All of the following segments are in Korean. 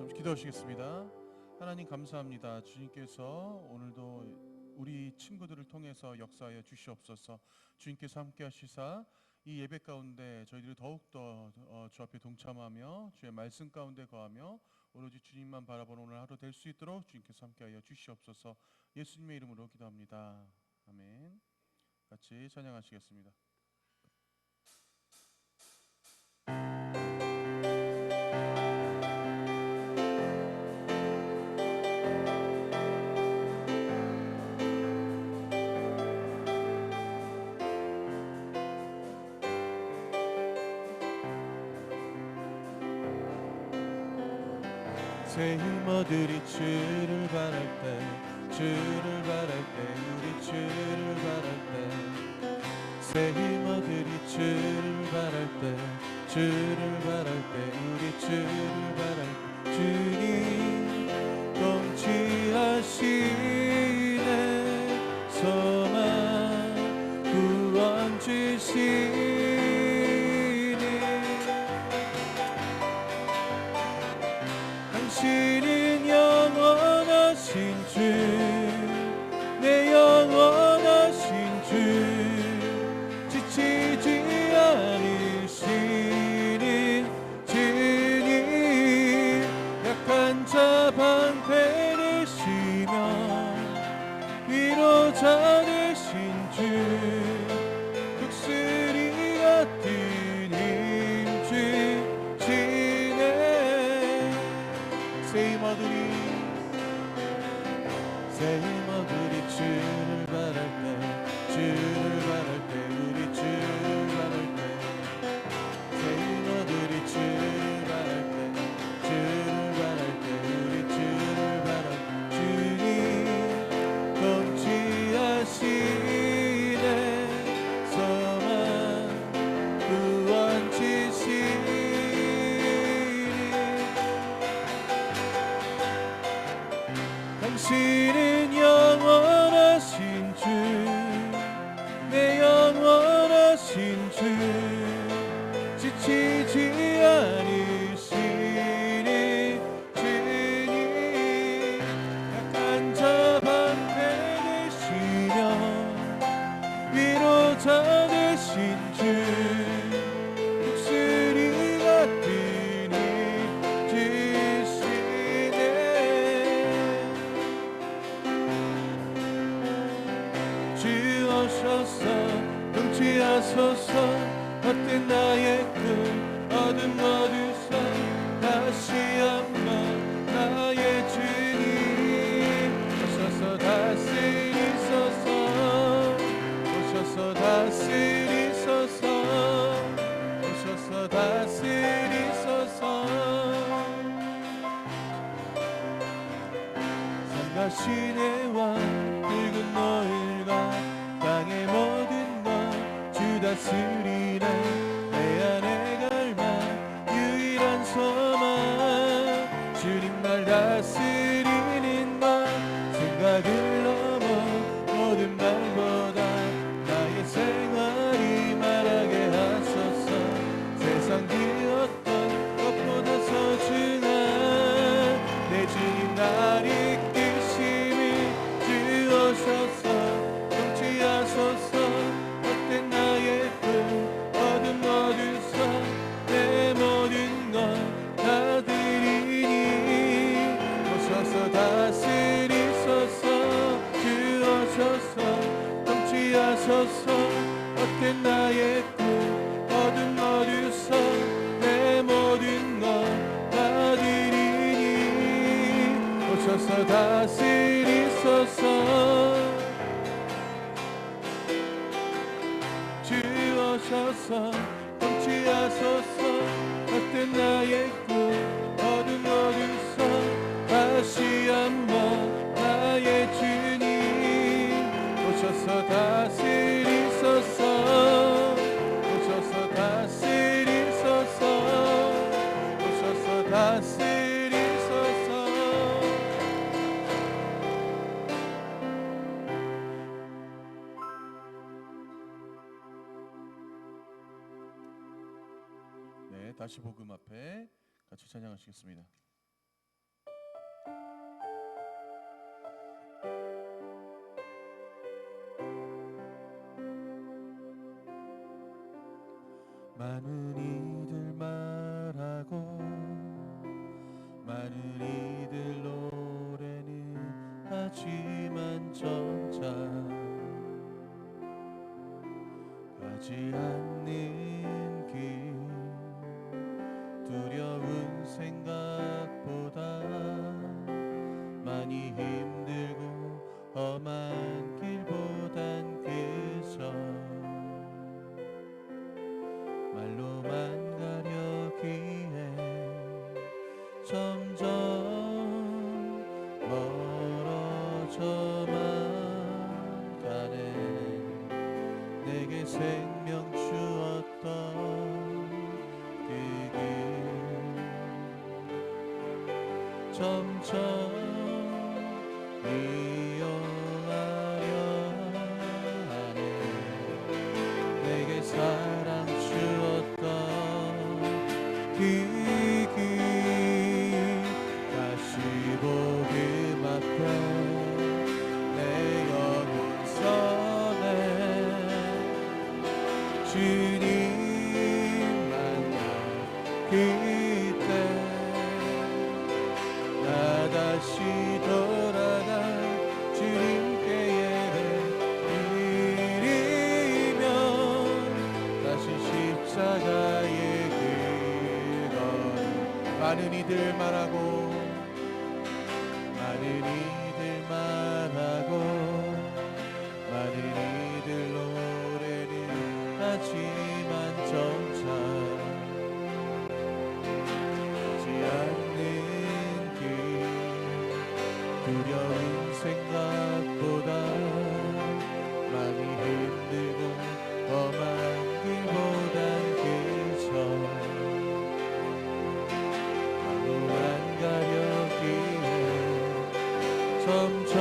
기도하시겠습니다. 하나님 감사합니다. 주님께서 오늘도 우리 친구들을 통해서 역사하여 주시옵소서. 주님께서 함께 하시사 이 예배 가운데 저희들이 더욱더 주 앞에 동참하며 주의 말씀 가운데 거하며 오로지 주님만 바라보는 오늘 하루 될 수 있도록 주님께서 함께하여 주시옵소서. 예수님의 이름으로 기도합니다. 아멘. 같이 찬양하시겠습니다. 새 힘어들이 주를 바랄 때 주를 바랄 때 우리 주를 바랄 때 새 힘어들이 주를 바랄 때 주를 바랄 때 우리 주를 바랄 때 주님 통치하시네 소망 구원 주시니 당신은 영원하신 주 내 영원하신 주 지치지 않으시는 주님 약한 자 방패 되시며 위로자 되신 주 독수리 같은 힘 주시네 새 힘어들이 주를 바랄 때 주를 바랄 때 우리 주를 바랄 때 새 힘어들이 주를 바랄 때 주를 바랄 때 우리 주를 바랄 때 주님 통치하시네 소망 구원 주시니 당신은 영원하신 주 내 영원하신 주 지치지 않으시는 주님 약한 자 방패 되시며 위로자 되신 주 독수리 같은 힘 주시네 주 오셔서 통치하소서 헛된 나의 꿈 어둠 어두서 다시 한번 나의 주님 오셔서 다스리소서 오셔서 다스리소서 오셔서 다스리소서 산과 시내와 붉은 노을과 땅의 모든 것 주 다스리네 내 안에 갈망 유일한 소망 주님 날 다스리는 것 생각을 넘어 모든 말보다 나의 생활이 말하게 하소서 세상 그 어떤 것보다 소중한 내 주님 날 이끄심이 주오셔서 통치하소서 헛된 나의 꿈 어둠 어두서 내 모든 것 다 드리니 오셔서 다스리소서 주오셔서 통치하소서 헛된 나의 꿈 어둠 어두서 내 모든 것 다 드리니 오셔서 다스리소서 주오셔서 통치하소서 헛된 나의 꿈 어둠 어두서 다시 한번 나의 주님 오셔서 다스리소서 오셔서 다스리소서 오셔서 다스리소서 네, 다시 복음 앞에 같이 찬양하시겠습니다. 많은 이들 말하고 많은 이들 노래는 하지만 점차 가지 않는 길 두려운 생각보다 많이 힘들고 험한 길보단 그저 말로만 가려기에 점점 멀어져만 가네. 내게 생명 주었던 그 길 점점 이용하려 하네. 내게 사랑 주었던 그 길 다시 복음 앞에 내 영혼 선에 주님 만나 그때 나 다시 돌아가 주님께 예배드리며 다시 십자가의 길 걸음. 많은 이들 말하고 많은 이들 말하고 많은 이들 노래는 하지만 점차 가지 않는 길 두려운 생각보다 많이 힘들고 험한 길보단 그저 말로만 가려기에 점점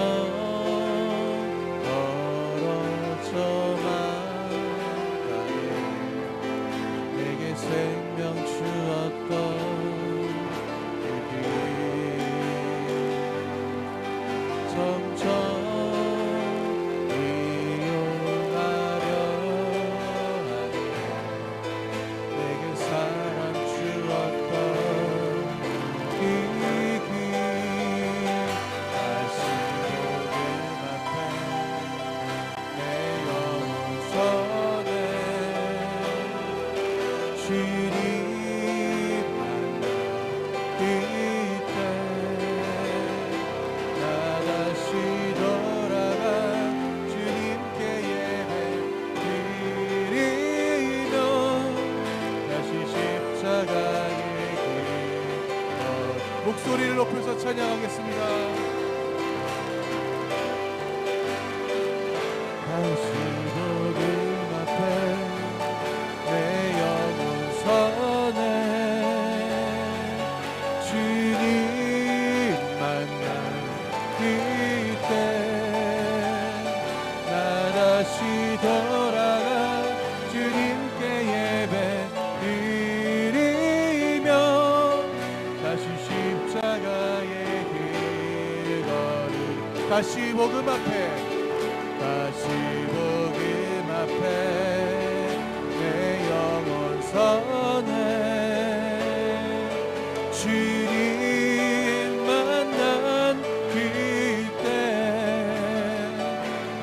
멀어져만 가네. 내게 생명 주었던 그 길 점점 이용하려 하네. 내게 사랑 주었던 그 길 다시 복음 앞에 내 영혼 선에 주님 만나 그때 나 다시 돌아가 주님께 예배드리며 다시 십자가의 길 목소리를 높여서 찬양하겠습니다. 다시 복음 앞에 내 영혼 선에 주님 만나 그때 나 다시 돌아가 주님께 예배드리며 다시 십자가의 길 걸음. 다시 복음 앞에 다시 복음 앞에 내 영혼 선에 주님 만난 그때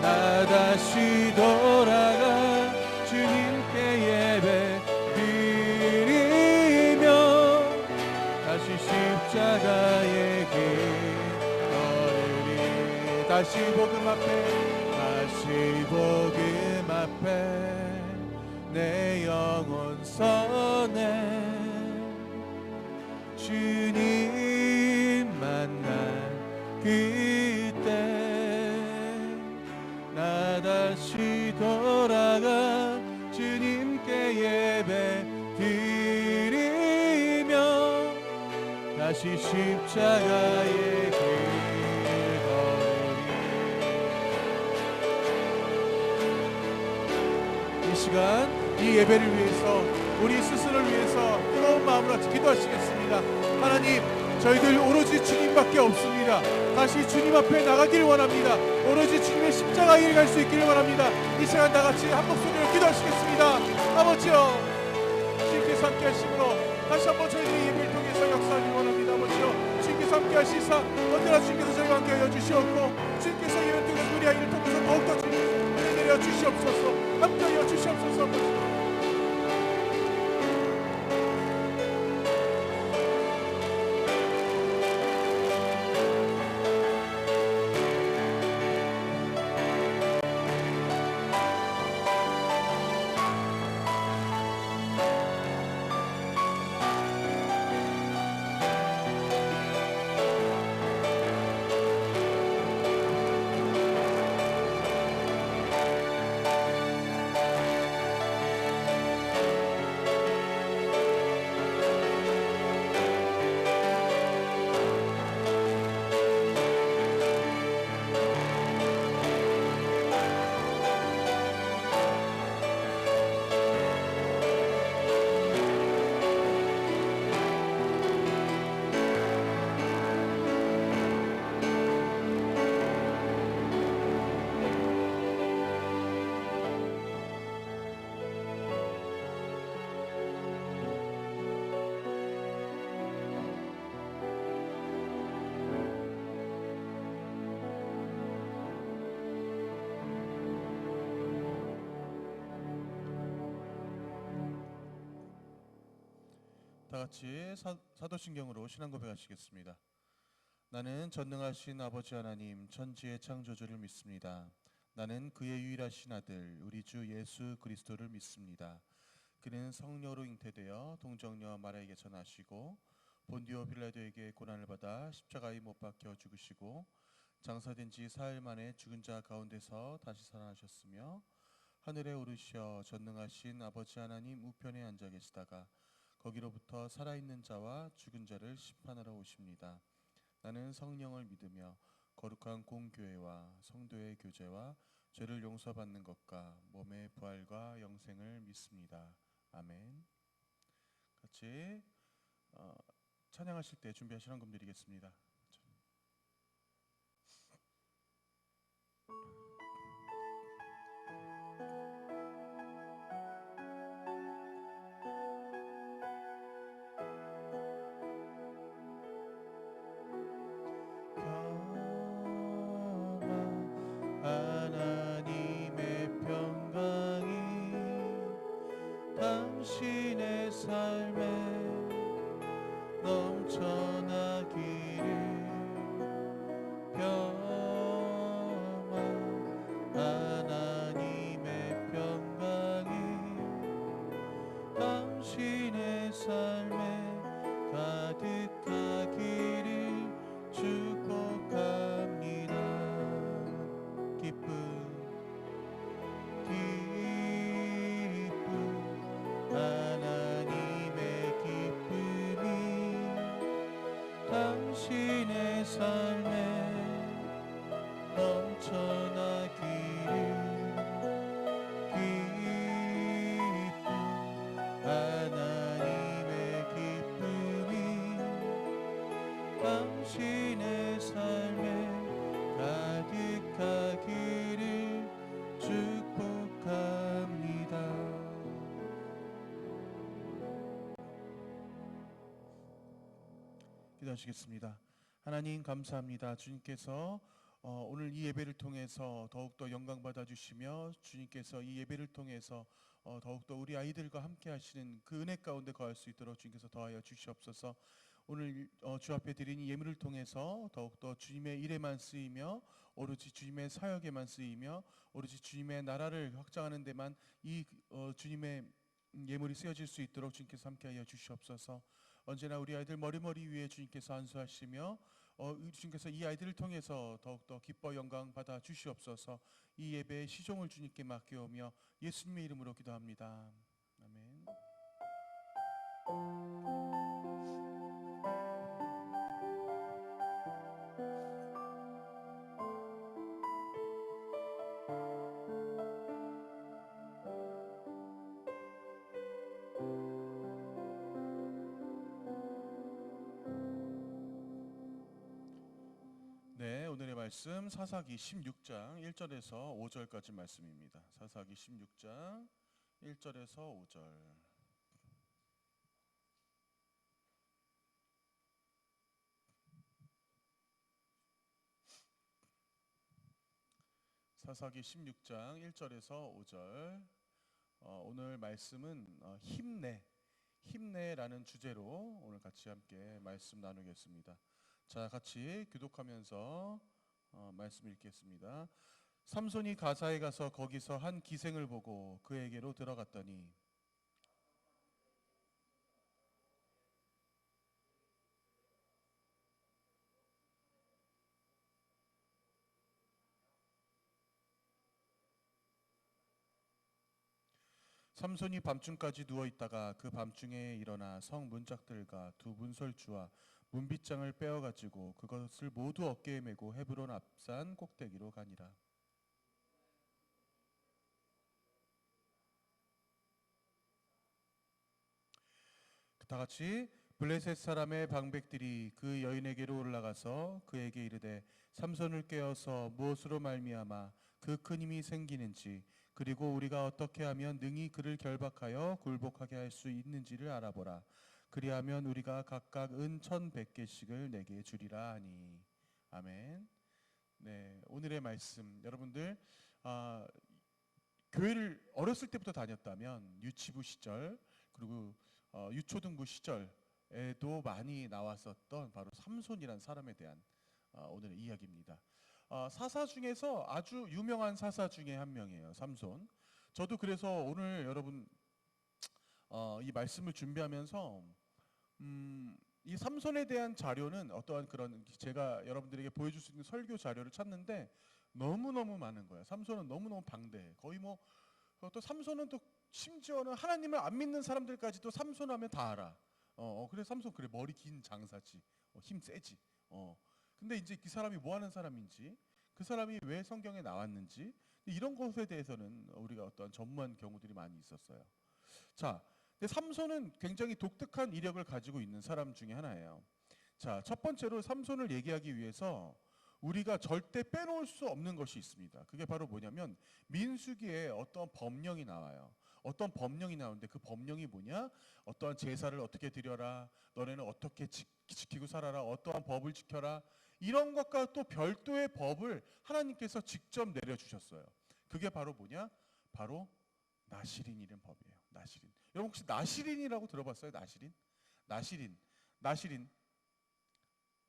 나 다시 돌아가 주님께 예배드리며 다시 십자가의 길 걸으리. 다시 복음 앞에 다시 복음 앞에 내 영혼 선에 주님 만난 그때 나 다시 돌아가 주님께 예배드리며 다시 십자가의 길 걸으리. 이 시간 이 예배를 위해서 우리 스스로를 위해서 뜨거운 마음으로 기도하시겠습니다. 하나님, 저희들 오로지 주님밖에 없습니다. 다시 주님 앞에 나가길 원합니다. 오로지 주님의 십자가 길 갈 수 있기를 원합니다. 이 시간 다 같이 한 목소리로 기도하시겠습니다. 아버지여, 주님께서 함께 하심으로 다시 한번 저희들의 예배를 통해서 역사하길 원합니다. 아버지여, 주님께서 함께 하시사 언제나 주님께서 저희와 함께 하여 주시옵고, 주님께서 예배를 통해서 우리 아이를 통해서 더욱더 주님 은혜 내려 주시옵소서. 함께 하여 주시옵소서. 아버지, 다 같이 사도신경으로 신앙 고백하시겠습니다. 나는 전능하신 아버지 하나님 천지의 창조주를 믿습니다. 나는 그의 유일하신 아들 우리 주 예수 그리스도를 믿습니다. 그는 성령으로 잉태되어 동정녀 마리아에게 전하시고 본디오 빌라도에게 고난을 받아 십자가에 못 박혀 죽으시고 장사된 지 사흘 만에 죽은 자 가운데서 다시 살아나셨으며 하늘에 오르시어 전능하신 아버지 하나님 우편에 앉아 계시다가 거기로부터 살아있는 자와 죽은 자를 심판하러 오십니다. 나는 성령을 믿으며 거룩한 공교회와 성도의 교제와 죄를 용서받는 것과 몸의 부활과 영생을 믿습니다. 아멘. 같이 찬양하실 때 준비하시는 금 드리겠습니다. 하나님의 평강이 당신의 삶에 넘쳐나기를. 평화 하나님의 평강이 당신의 삶에 가득하기를 축복합니다. 기쁨 하나님의 기쁨이 당신의 삶에 넘쳐나기를. 기쁨 하나님의 기쁨이 당신의 삶에 가득하기를 축복합니다. 기도하시겠습니다. 하나님 감사합니다. 주님께서 오늘 이 예배를 통해서 더욱더 영광 받아주시며 주님께서 이 예배를 통해서 더욱더 우리 아이들과 함께 하시는 그 은혜 가운데 거할 수 있도록 주님께서 더하여 주시옵소서. 오늘 주 앞에 드린 이 예물을 통해서 더욱더 주님의 일에만 쓰이며 오로지 주님의 사역에만 쓰이며 오로지 주님의 나라를 확장하는 데만 이 주님의 예물이 쓰여질 수 있도록 주님께서 함께하여 주시옵소서. 언제나 우리 아이들 머리머리 위에 주님께서 안수하시며 주님께서 이 아이들을 통해서 더욱더 기뻐 영광 받아 주시옵소서. 이 예배의 시종을 주님께 맡겨오며 예수님의 이름으로 기도합니다. 아멘. 말씀 사사기 16장 1절에서 5절까지 말씀입니다. 사사기 16장 1절에서 5절. 사사기 16장 1절에서 5절. 오늘 말씀은 힘내라는 주제로 오늘 같이 함께 말씀 나누겠습니다. 자, 같이 교독하면서 말씀 읽겠습니다. 삼손이 가사에 가서 거기서 한 기생을 보고 그에게로 들어갔더니 삼손이 밤중까지 누워있다가 그 밤중에 일어나 성 문짝들과 두 문설주와 문빗장을 빼어가지고 그것을 모두 어깨에 메고 헤브론 앞산 꼭대기로 가니라. 다같이 블레셋 사람의 방백들이 그 여인에게로 올라가서 그에게 이르되 삼손을 깨어서 무엇으로 말미암아 그 큰 힘이 생기는지 그리고 우리가 어떻게 하면 능히 그를 결박하여 굴복하게 할 수 있는지를 알아보라. 그리하면 우리가 각각 은 1,100개씩을 내게 주리라 하니. 아멘. 네, 오늘의 말씀 여러분들 교회를 어렸을 때부터 다녔다면 유치부 시절 그리고 유초등부 시절에도 많이 나왔었던 바로 삼손이란 사람에 대한 오늘의 이야기입니다. 사사 중에서 아주 유명한 사사 중에 한 명이에요. 삼손. 저도 그래서 오늘 여러분 이 말씀을 준비하면서 이 삼손에 대한 자료는 어떠한 그런 제가 여러분들에게 보여줄 수 있는 설교 자료를 찾는데 너무너무 많은 거예요. 삼손은 너무너무 방대해. 거의 뭐 또 삼손은 또 심지어는 하나님을 안 믿는 사람들까지도 삼손하면 다 알아. 그래 삼손 그래 머리 긴 장사지. 힘 세지. 근데 이제 그 사람이 뭐 하는 사람인지 그 사람이 왜 성경에 나왔는지 이런 것에 대해서는 우리가 어떤 전무한 경우들이 많이 있었어요. 자, 근데 삼손은 굉장히 독특한 이력을 가지고 있는 사람 중에 하나예요. 자, 첫 번째로 삼손을 얘기하기 위해서 우리가 절대 빼놓을 수 없는 것이 있습니다. 그게 바로 뭐냐면 민수기에 어떤 법령이 나와요. 어떤 법령이 나오는데 그 법령이 뭐냐? 어떠한 제사를 어떻게 드려라. 너네는 어떻게 지키고 살아라. 어떠한 법을 지켜라. 이런 것과 또 별도의 법을 하나님께서 직접 내려주셨어요. 그게 바로 뭐냐? 바로 나시린이라는 법이에요. 나시린. 여러분 혹시 나시린이라고 들어봤어요? 나시린.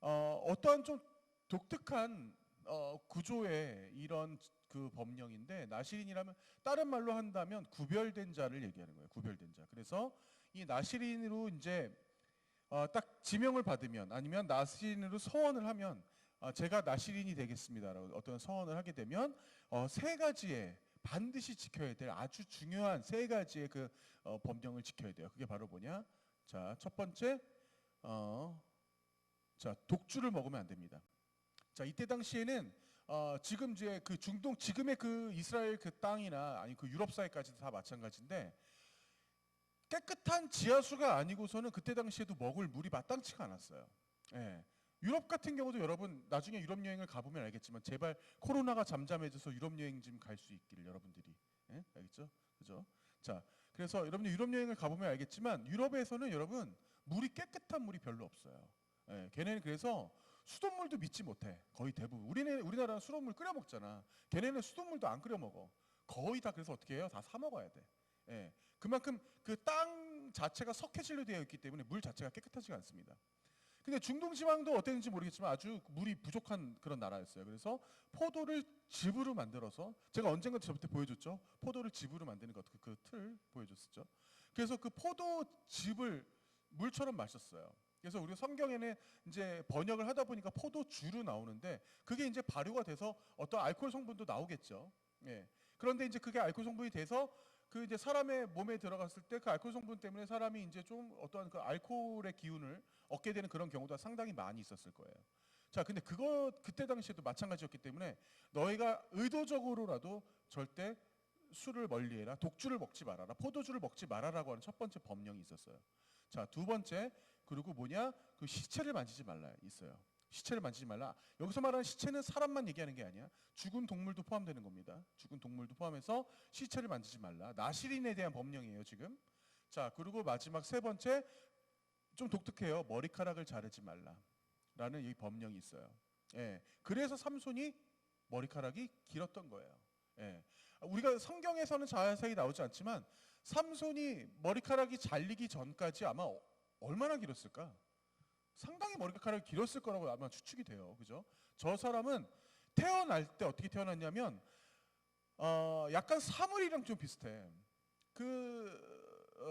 어떠한 좀 독특한 구조의 이런 그 법령인데 나시린이라면 다른 말로 한다면 구별된 자를 얘기하는 거예요. 구별된 자. 그래서 이 나시린으로 이제 딱 지명을 받으면 아니면 나시린으로 서원을 하면 제가 나시린이 되겠습니다라고 어떤 서원을 하게 되면 세 가지의 반드시 지켜야 될 아주 중요한 세 가지의 그 법령을 지켜야 돼요. 그게 바로 뭐냐? 자, 첫 번째 자, 독주를 먹으면 안 됩니다. 자, 이때 당시에는 지금 이제 그 중동 지금의 그 이스라엘 그 땅이나 아니 그 유럽 사회까지도 다 마찬가지인데 깨끗한 지하수가 아니고서는 그때 당시에도 먹을 물이 마땅치가 않았어요. 예. 유럽 같은 경우도 여러분 나중에 유럽 여행을 가보면 알겠지만 제발 코로나가 잠잠해져서 유럽 여행 좀 갈 수 있기를 여러분들이 알겠죠? 그죠? 자, 그래서 여러분들 유럽 여행을 가보면 알겠지만 유럽에서는 여러분 물이 깨끗한 물이 별로 없어요. 예, 걔네는 그래서 수돗물도 믿지 못해. 거의 대부분. 우리나라는 수돗물 끓여 먹잖아. 걔네는 수돗물도 안 끓여 먹어. 거의 다 그래서 어떻게 해요? 다 사 먹어야 돼. 예, 그만큼 그 땅 자체가 석회질로 되어 있기 때문에 물 자체가 깨끗하지가 않습니다. 근데 중동 지방도 어땠는지 모르겠지만 아주 물이 부족한 그런 나라였어요. 그래서 포도를 즙으로 만들어서 제가 언젠가 저부터 보여줬죠. 포도를 즙으로 만드는 것 그 틀 보여줬었죠. 그래서 그 포도 즙을 물처럼 마셨어요. 그래서 우리가 성경에는 이제 번역을 하다 보니까 포도주로 나오는데 그게 이제 발효가 돼서 어떤 알코올 성분도 나오겠죠. 예. 그런데 이제 그게 알코올 성분이 돼서 그 이제 사람의 몸에 들어갔을 때 그 알코올 성분 때문에 사람이 이제 좀 어떠한 그 알코올의 기운을 얻게 되는 그런 경우가 상당히 많이 있었을 거예요. 자, 근데 그때 당시에도 마찬가지였기 때문에 너희가 의도적으로라도 절대 술을 멀리해라, 독주를 먹지 말아라, 포도주를 먹지 말아라고 하는 첫 번째 법령이 있었어요. 자, 두 번째 그리고 뭐냐? 그 시체를 만지지 말라 있어요. 시체를 만지지 말라. 여기서 말하는 시체는 사람만 얘기하는 게 아니야. 죽은 동물도 포함되는 겁니다. 죽은 동물도 포함해서 시체를 만지지 말라. 나실인에 대한 법령이에요, 지금. 자, 그리고 마지막 세 번째, 좀 독특해요. 머리카락을 자르지 말라. 라는 이 법령이 있어요. 예. 그래서 삼손이 머리카락이 길었던 거예요. 예. 우리가 성경에서는 자세히 나오지 않지만 삼손이 머리카락이 잘리기 전까지 아마 얼마나 길었을까? 상당히 머리카락이 길었을 거라고 아마 추측이 돼요. 그죠? 저 사람은 태어날 때 어떻게 태어났냐면 약간 사물이랑 좀 비슷해.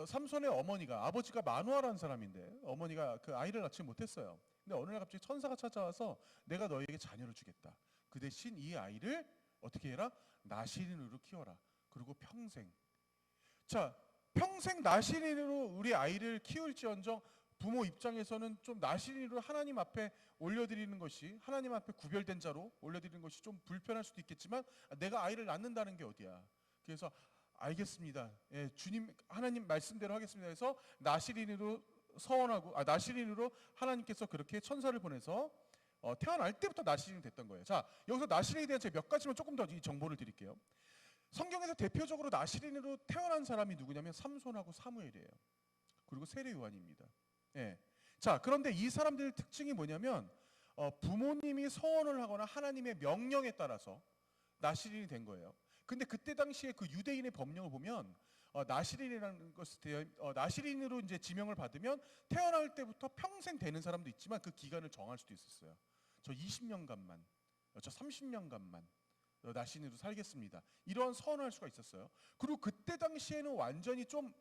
삼손의 어머니가, 아버지가 마누아라는 사람인데 어머니가 그 아이를 낳지 못했어요. 근데 어느 날 갑자기 천사가 찾아와서 내가 너에게 자녀를 주겠다. 그 대신 이 아이를 어떻게 해라? 나실인으로 키워라. 그리고 평생. 자, 평생 나실인으로 우리 아이를 키울지언정 부모 입장에서는 좀 나실인으로 하나님 앞에 올려드리는 것이, 하나님 앞에 구별된 자로 올려드리는 것이 좀 불편할 수도 있겠지만 내가 아이를 낳는다는 게 어디야. 그래서 알겠습니다. 예, 주님 하나님 말씀대로 하겠습니다. 해서 나실인으로 나실인으로 하나님께서 그렇게 천사를 보내서 태어날 때부터 나실인이 됐던 거예요. 자, 여기서 나실인에 대한 제가 몇 가지만 조금 더 이 정보를 드릴게요. 성경에서 대표적으로 나실인으로 태어난 사람이 누구냐면 삼손하고 사무엘이에요. 그리고 세례 요한입니다. 예. 자, 그런데 이 사람들의 특징이 뭐냐면 부모님이 서원을 하거나 하나님의 명령에 따라서 나실인이 된 거예요. 근데 그때 당시에 그 유대인의 법령을 보면 나실인이라는 것을 나실인으로 이제 지명을 받으면 태어날 때부터 평생 되는 사람도 있지만 그 기간을 정할 수도 있었어요. 저 20년간만, 저 30년간만 나실인으로 살겠습니다. 이런 서원을 할 수가 있었어요. 그리고 그때 당시에는 완전히 좀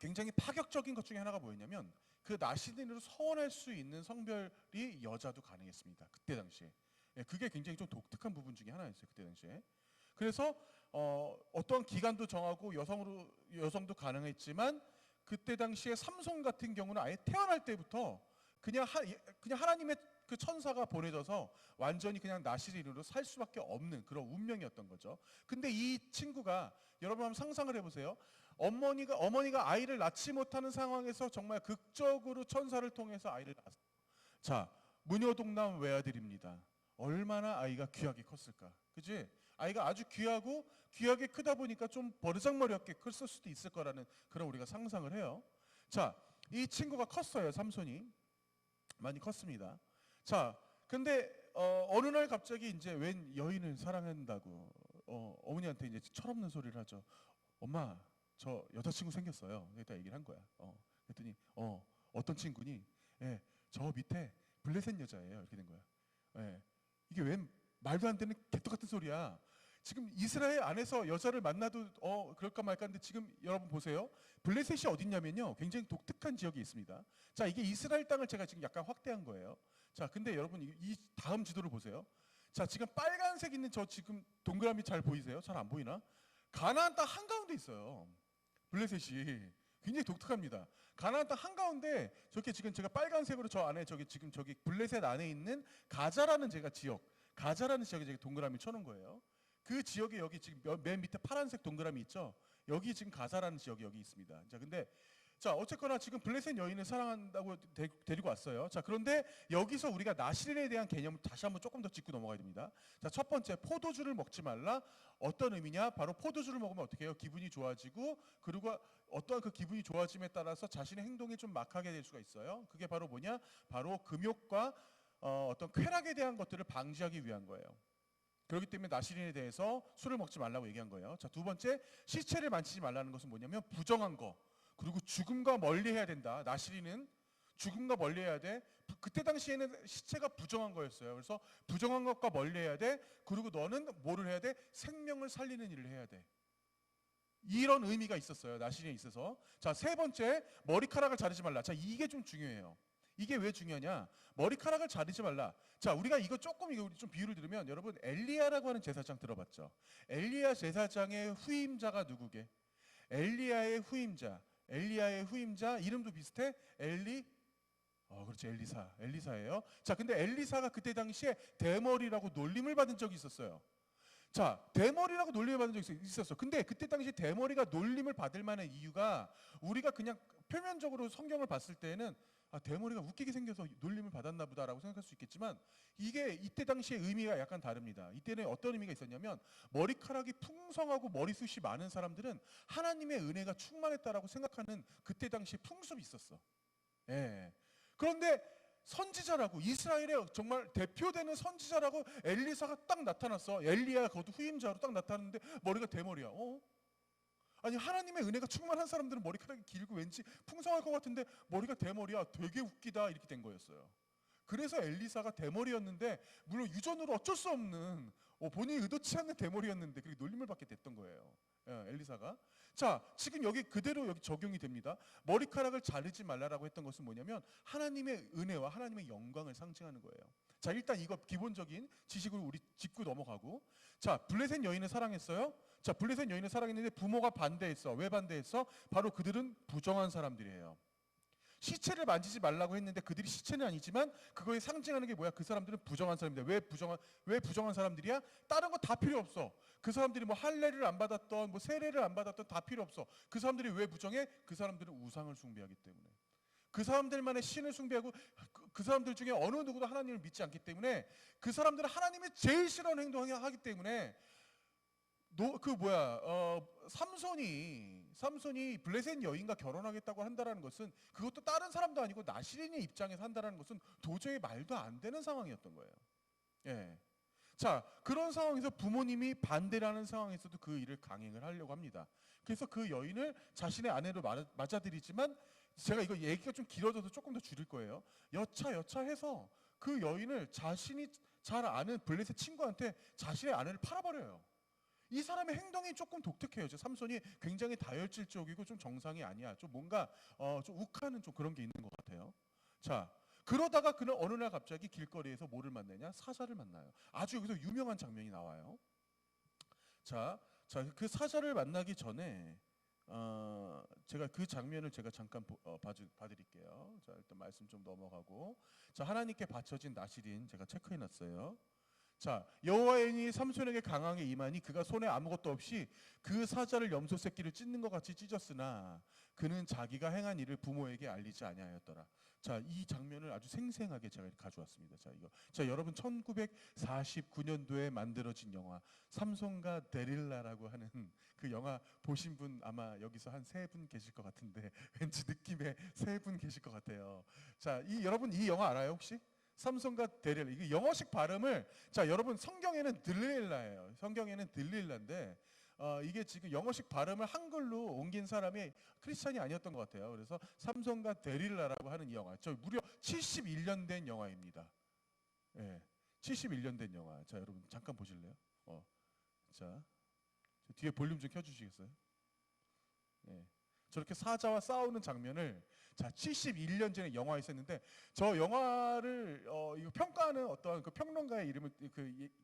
굉장히 파격적인 것 중에 하나가 뭐였냐면 그 나실인으로 서원할 수 있는 성별이 여자도 가능했습니다. 그때 당시에. 예, 그게 굉장히 좀 독특한 부분 중에 하나였어요. 그때 당시에. 그래서 어떤 기간도 정하고 여성도 가능했지만 그때 당시에 삼손 같은 경우는 아예 태어날 때부터 그냥 하나님의 그 천사가 보내져서 완전히 그냥 나실인으로 살 수밖에 없는 그런 운명이었던 거죠. 근데 이 친구가 여러분 한번 상상을 해보세요. 어머니가 아이를 낳지 못하는 상황에서 정말 극적으로 천사를 통해서 아이를 낳았어요. 자, 무녀동남 외아들입니다. 얼마나 아이가 귀하게 컸을까, 그지? 아이가 아주 귀하게 크다 보니까 좀 버르장머리하게 컸을 수도 있을 거라는 그런 우리가 상상을 해요. 자, 이 친구가 컸어요. 삼손이 많이 컸습니다. 자, 근데 어느 날 갑자기 이제 웬 여인을 사랑한다고 어머니한테 이제 철없는 소리를 하죠. 엄마, 저 여자친구 생겼어요. 그랬다 얘기를 한 거야. 그랬더니 어떤 친구니? 예, 저 밑에 블레셋 여자예요. 이렇게 된 거야. 예, 이게 웬 말도 안 되는 개떡 같은 소리야. 지금 이스라엘 안에서 여자를 만나도 그럴까 말까 하는데 지금 여러분 보세요. 블레셋이 어딨냐면요, 굉장히 독특한 지역이 있습니다. 자, 이게 이스라엘 땅을 제가 지금 약간 확대한 거예요. 자, 근데 여러분 이 다음 지도를 보세요. 자, 지금 빨간색 있는 저 지금 동그라미 잘 보이세요? 잘 안 보이나? 가나안 땅 한가운데 있어요. 블레셋이 굉장히 독특합니다. 가나안 땅 한가운데 저렇게 지금 제가 빨간색으로 저 안에 저기 블레셋 안에 있는 가자라는 가자라는 지역에 제가 동그라미 쳐놓은 거예요. 그 지역에 여기 지금 맨 밑에 파란색 동그라미 있죠? 여기 지금 가자라는 지역이 여기 있습니다. 자, 근데 자, 어쨌거나 지금 블레셋 여인을 사랑한다고 데리고 왔어요. 자, 그런데 여기서 우리가 나실인에 대한 개념을 다시 한번 조금 더 짚고 넘어가야 됩니다. 자, 첫 번째, 포도주를 먹지 말라. 어떤 의미냐? 바로 포도주를 먹으면 어떻게 해요? 기분이 좋아지고, 그리고 어떠한 그 기분이 좋아짐에 따라서 자신의 행동이 좀 막하게 될 수가 있어요. 그게 바로 뭐냐? 바로 금욕과 어떤 쾌락에 대한 것들을 방지하기 위한 거예요. 그렇기 때문에 나실인에 대해서 술을 먹지 말라고 얘기한 거예요. 자, 두 번째, 시체를 만지지 말라는 것은 뭐냐면 부정한 거, 그리고 죽음과 멀리해야 된다. 나실인은 죽음과 멀리해야 돼. 그때 당시에는 시체가 부정한 거였어요. 그래서 부정한 것과 멀리해야 돼. 그리고 너는 뭐를 해야 돼? 생명을 살리는 일을 해야 돼. 이런 의미가 있었어요. 나실인에 있어서. 자, 세 번째, 머리카락을 자르지 말라. 자, 이게 좀 중요해요. 이게 왜 중요하냐? 머리카락을 자르지 말라. 자, 우리가 이거 좀 비유를 들으면 여러분 엘리야라고 하는 제사장 들어봤죠? 엘리야 제사장의 후임자가 누구게? 엘리야의 후임자 이름도 비슷해. 그렇지, 엘리사예요. 자, 근데 엘리사가 그때 당시에 대머리라고 놀림을 받은 적이 있었어요. 자, 대머리라고 놀림을 받은 적이 있었어. 근데 그때 당시 대머리가 놀림을 받을 만한 이유가 우리가 그냥 표면적으로 성경을 봤을 때에는 아, 대머리가 웃기게 생겨서 놀림을 받았나 보다라고 생각할 수 있겠지만 이게 이때 당시의 의미가 약간 다릅니다. 이때는 어떤 의미가 있었냐면 머리카락이 풍성하고 머리숱이 많은 사람들은 하나님의 은혜가 충만했다라고 생각하는 그때 당시 풍습이 있었어. 예. 그런데 선지자라고 이스라엘의 정말 대표되는 선지자라고 엘리사가 딱 나타났어. 엘리야 그것도 후임자로 딱 나타났는데 머리가 대머리야. 아니 하나님의 은혜가 충만한 사람들은 머리카락이 길고 왠지 풍성할 것 같은데 머리가 대머리야. 되게 웃기다 이렇게 된 거였어요. 그래서 엘리사가 대머리였는데 물론 유전으로 어쩔 수 없는 본인이 의도치 않는 대머리였는데 그렇게 놀림을 받게 됐던 거예요. 엘리사가. 자, 지금 여기 그대로 여기 적용이 됩니다. 머리카락을 자르지 말라라고 했던 것은 뭐냐면 하나님의 은혜와 하나님의 영광을 상징하는 거예요. 자, 일단 이거 기본적인 지식으로 우리 짚고 넘어가고, 자, 블레셋 여인을 사랑했어요. 자, 블레셋 여인을 사랑했는데 부모가 반대했어. 왜 반대했어? 바로 그들은 부정한 사람들이에요. 시체를 만지지 말라고 했는데 그들이 시체는 아니지만 그거에 상징하는 게 뭐야? 그 사람들은 부정한 사람들이야. 왜 부정한 사람들이야? 다른 거 다 필요 없어. 그 사람들이 뭐 할례를 안 받았던 뭐 세례를 안 받았던 다 필요 없어. 그 사람들이 왜 부정해? 그 사람들은 우상을 숭배하기 때문에. 그 사람들만의 신을 숭배하고 그 사람들 중에 어느 누구도 하나님을 믿지 않기 때문에 그 사람들은 하나님의 제일 싫어하는 행동을 하기 때문에 삼손이 블레셋 여인과 결혼하겠다고 한다라는 것은 그것도 다른 사람도 아니고 나시린의 입장에서 한다라는 것은 도저히 말도 안 되는 상황이었던 거예요. 예. 자, 그런 상황에서 부모님이 반대라는 상황에서도 그 일을 강행을 하려고 합니다. 그래서 그 여인을 자신의 아내로 맞아들이지만 제가 이거 얘기가 좀 길어져서 조금 더 줄일 거예요. 여차해서 그 여인을 자신이 잘 아는 블레셋 친구한테 자신의 아내를 팔아버려요. 이 사람의 행동이 조금 독특해요. 삼손이 굉장히 다혈질적이고 좀 정상이 아니야. 좀 뭔가 좀 욱하는 좀 그런 게 있는 것 같아요. 자, 그러다가 그는 어느 날 갑자기 길거리에서 뭐를 만나냐? 사자를 만나요. 아주 여기서 유명한 장면이 나와요. 자, 그 사자를 만나기 전에 제가 그 장면을 제가 잠깐 봐드릴게요. 자, 일단 말씀 좀 넘어가고, 자, 하나님께 바쳐진 나시린 제가 체크해놨어요. 자, 여호와의 인이 삼손에게 강하게 임하니 그가 손에 아무것도 없이 그 사자를 염소 새끼를 찢는 것 같이 찢었으나 그는 자기가 행한 일을 부모에게 알리지 아니하였더라. 자, 이 장면을 아주 생생하게 제가 가져왔습니다. 자, 여러분 1949년도에 만들어진 영화 삼손과 데릴라라고 하는 그 영화 보신 분 아마 여기서 한 3분 계실 것 같은데 왠지 느낌에 3분 계실 것 같아요. 자, 여러분 이 영화 알아요 혹시? 삼손과 데릴라. 이게 영어식 발음을, 자, 여러분 성경에는 들릴라예요. 성경에는 들릴라인데 이게 지금 영어식 발음을 한글로 옮긴 사람이 크리스찬이 아니었던 것 같아요. 그래서 삼손과 데릴라라고 하는 이 영화, 저 무려 71년 된 영화입니다. 예, 71년 된 영화. 자, 여러분 잠깐 보실래요? 자, 뒤에 볼륨 좀 켜주시겠어요? 예. 저렇게 사자와 싸우는 장면을, 자, 71년 전에 영화에 있었는데 저 영화를 이거 평가하는 어떤 그 평론가의 이름을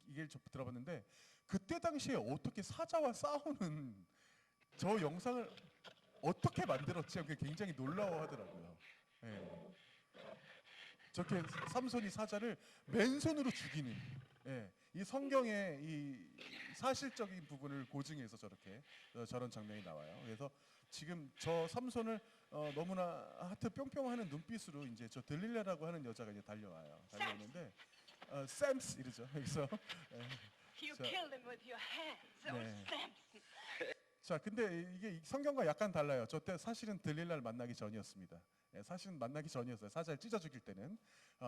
이게 들어봤는데 그때 당시에 어떻게 사자와 싸우는 저 영상을 어떻게 만들었지? 그게 굉장히 놀라워하더라고요. 예. 저렇게 삼손이 사자를 맨손으로 죽이는, 예. 이 성경의 이 사실적인 부분을 고증해서 저런 장면이 나와요. 그래서 지금 저 삼손을 너무나 하트 뿅뿅하는 눈빛으로 이제 저 들릴라라고 하는 여자가 이제 달려오는데 샘스 이러죠. 그래서 You killed him with your hands. Oh, 네. Samson. 자, 근데 이게 성경과 약간 달라요. 저 때 사실은 들릴라를 만나기 전이었습니다. 예, 사실은 만나기 전이었어요. 사자를 찢어 죽일 때는.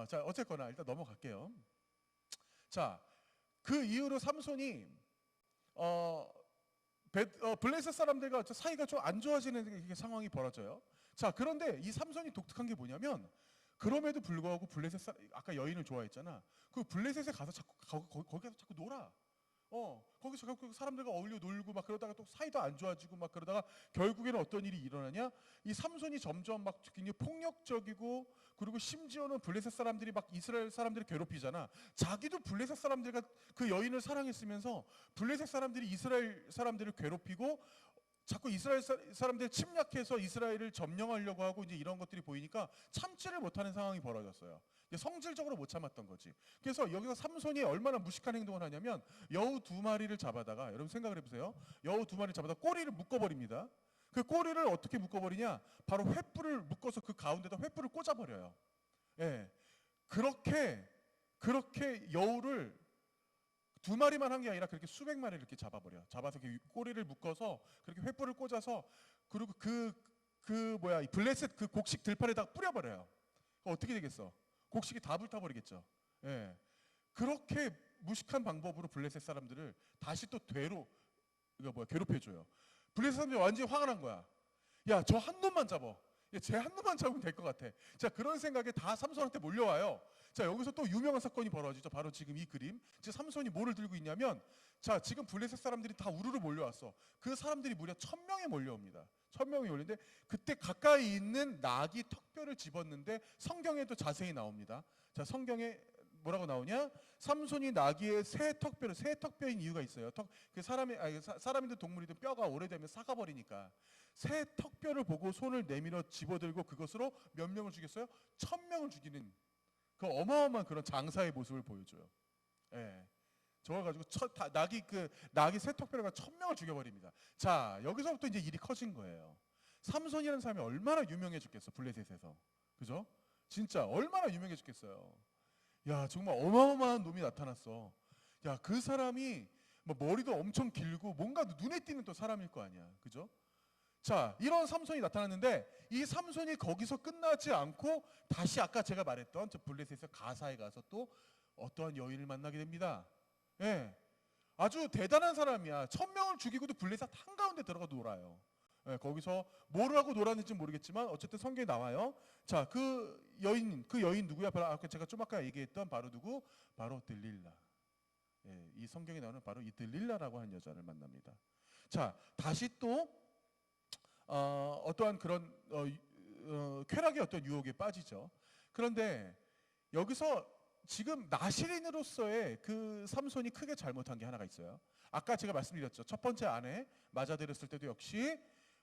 자, 어쨌거나 일단 넘어갈게요. 자, 그 이후로 삼손이 블레셋 사람들과 사이가 좀 안 좋아지는 상황이 벌어져요. 자, 그런데 이 삼손이 독특한 게 뭐냐면 그럼에도 불구하고 아까 여인을 좋아했잖아. 그 블레셋에 가서 거기 가서 자꾸 놀아. 거기서 자꾸 사람들과 어울려 놀고 막 그러다가 또 사이도 안 좋아지고 막 그러다가 결국에는 어떤 일이 일어나냐? 이 삼손이 점점 막 굉장히 폭력적이고, 그리고 심지어는 블레셋 사람들이 막 이스라엘 사람들을 괴롭히잖아. 자기도 블레셋 사람들과 그 여인을 사랑했으면서 블레셋 사람들이 이스라엘 사람들을 괴롭히고 자꾸 이스라엘 사람들 침략해서 이스라엘을 점령하려고 하고 이제 이런 것들이 보이니까 참지를 못하는 상황이 벌어졌어요. 이제 성질적으로 못 참았던 거지. 그래서 여기서 삼손이 얼마나 무식한 행동을 하냐면 여우 2마리를 잡아다가, 여러분 생각을 해보세요. 여우 2마리 잡아다 꼬리를 묶어버립니다. 그 꼬리를 어떻게 묶어버리냐? 바로 횃불을 묶어서 그 가운데다 횃불을 꽂아버려요. 예, 그렇게 여우를 2마리만 한 게 아니라 그렇게 수백 마리를 이렇게 잡아버려. 잡아서 꼬리를 묶어서 그렇게 횃불을 꽂아서, 그리고 이 블레셋 그 곡식 들판에다가 뿌려버려요. 어떻게 되겠어? 곡식이 다 불타버리겠죠. 예. 그렇게 무식한 방법으로 블레셋 사람들을 다시 또 괴롭혀줘요. 블레셋 사람들이 완전히 화가 난 거야. 야, 저 한 놈만 잡아. 쟤 한 놈만 잡으면 될 것 같아. 자, 그런 생각에 다 삼손한테 몰려와요. 자, 여기서 또 유명한 사건이 벌어지죠. 바로 지금 이 그림. 지금 삼손이 뭐를 들고 있냐면, 자, 지금 블레셋 사람들이 다 우르르 몰려왔어. 그 사람들이 무려 1000명에 몰려옵니다. 1000명이 몰리는데 그때 가까이 있는 나귀 턱뼈를 집었는데, 성경에도 자세히 나옵니다. 자, 성경에 뭐라고 나오냐? 삼손이 나귀의 새 턱뼈인 이유가 있어요. 사람이든 동물이든 뼈가 오래되면 삭아버리니까 새 턱뼈를 보고 손을 내밀어 집어들고 그것으로 몇 명을 죽였어요? 1000명을 죽이는 그 어마어마한 그런 장사의 모습을 보여줘요. 예. 저걸 가지고 나귀 새 턱뼈가 1000명을 죽여버립니다. 자, 여기서부터 이제 일이 커진 거예요. 삼손이라는 사람이 얼마나 유명해졌겠어, 블레셋에서. 그죠? 진짜 얼마나 유명해졌겠어요. 야, 정말 어마어마한 놈이 나타났어. 야, 그 사람이 뭐 머리도 엄청 길고 뭔가 눈에 띄는 또 사람일 거 아니야. 그죠? 자, 이런 삼손이 나타났는데 이 삼손이 거기서 끝나지 않고 다시 아까 제가 말했던 저 블레셋에서 가사에 가서 또 어떠한 여인을 만나게 됩니다. 예, 아주 대단한 사람이야. 1000명을 죽이고도 블레셋 한가운데 들어가 놀아요. 예, 거기서 뭘 하고 놀았는지 모르겠지만 어쨌든 성경에 나와요. 자, 그 여인 누구야? 바로 아까 제가 좀 아까 얘기했던 바로 누구? 바로 들릴라. 예, 이 성경에 나오는 바로 이 들릴라라고 하는 여자를 만납니다. 자, 다시 또 어떠한 그런 쾌락의 어떤 유혹에 빠지죠. 그런데 여기서 지금 나실인으로서의 그 삼손이 크게 잘못한 게 하나가 있어요. 아까 제가 말씀드렸죠. 첫 번째 아내 맞아들였을 때도 역시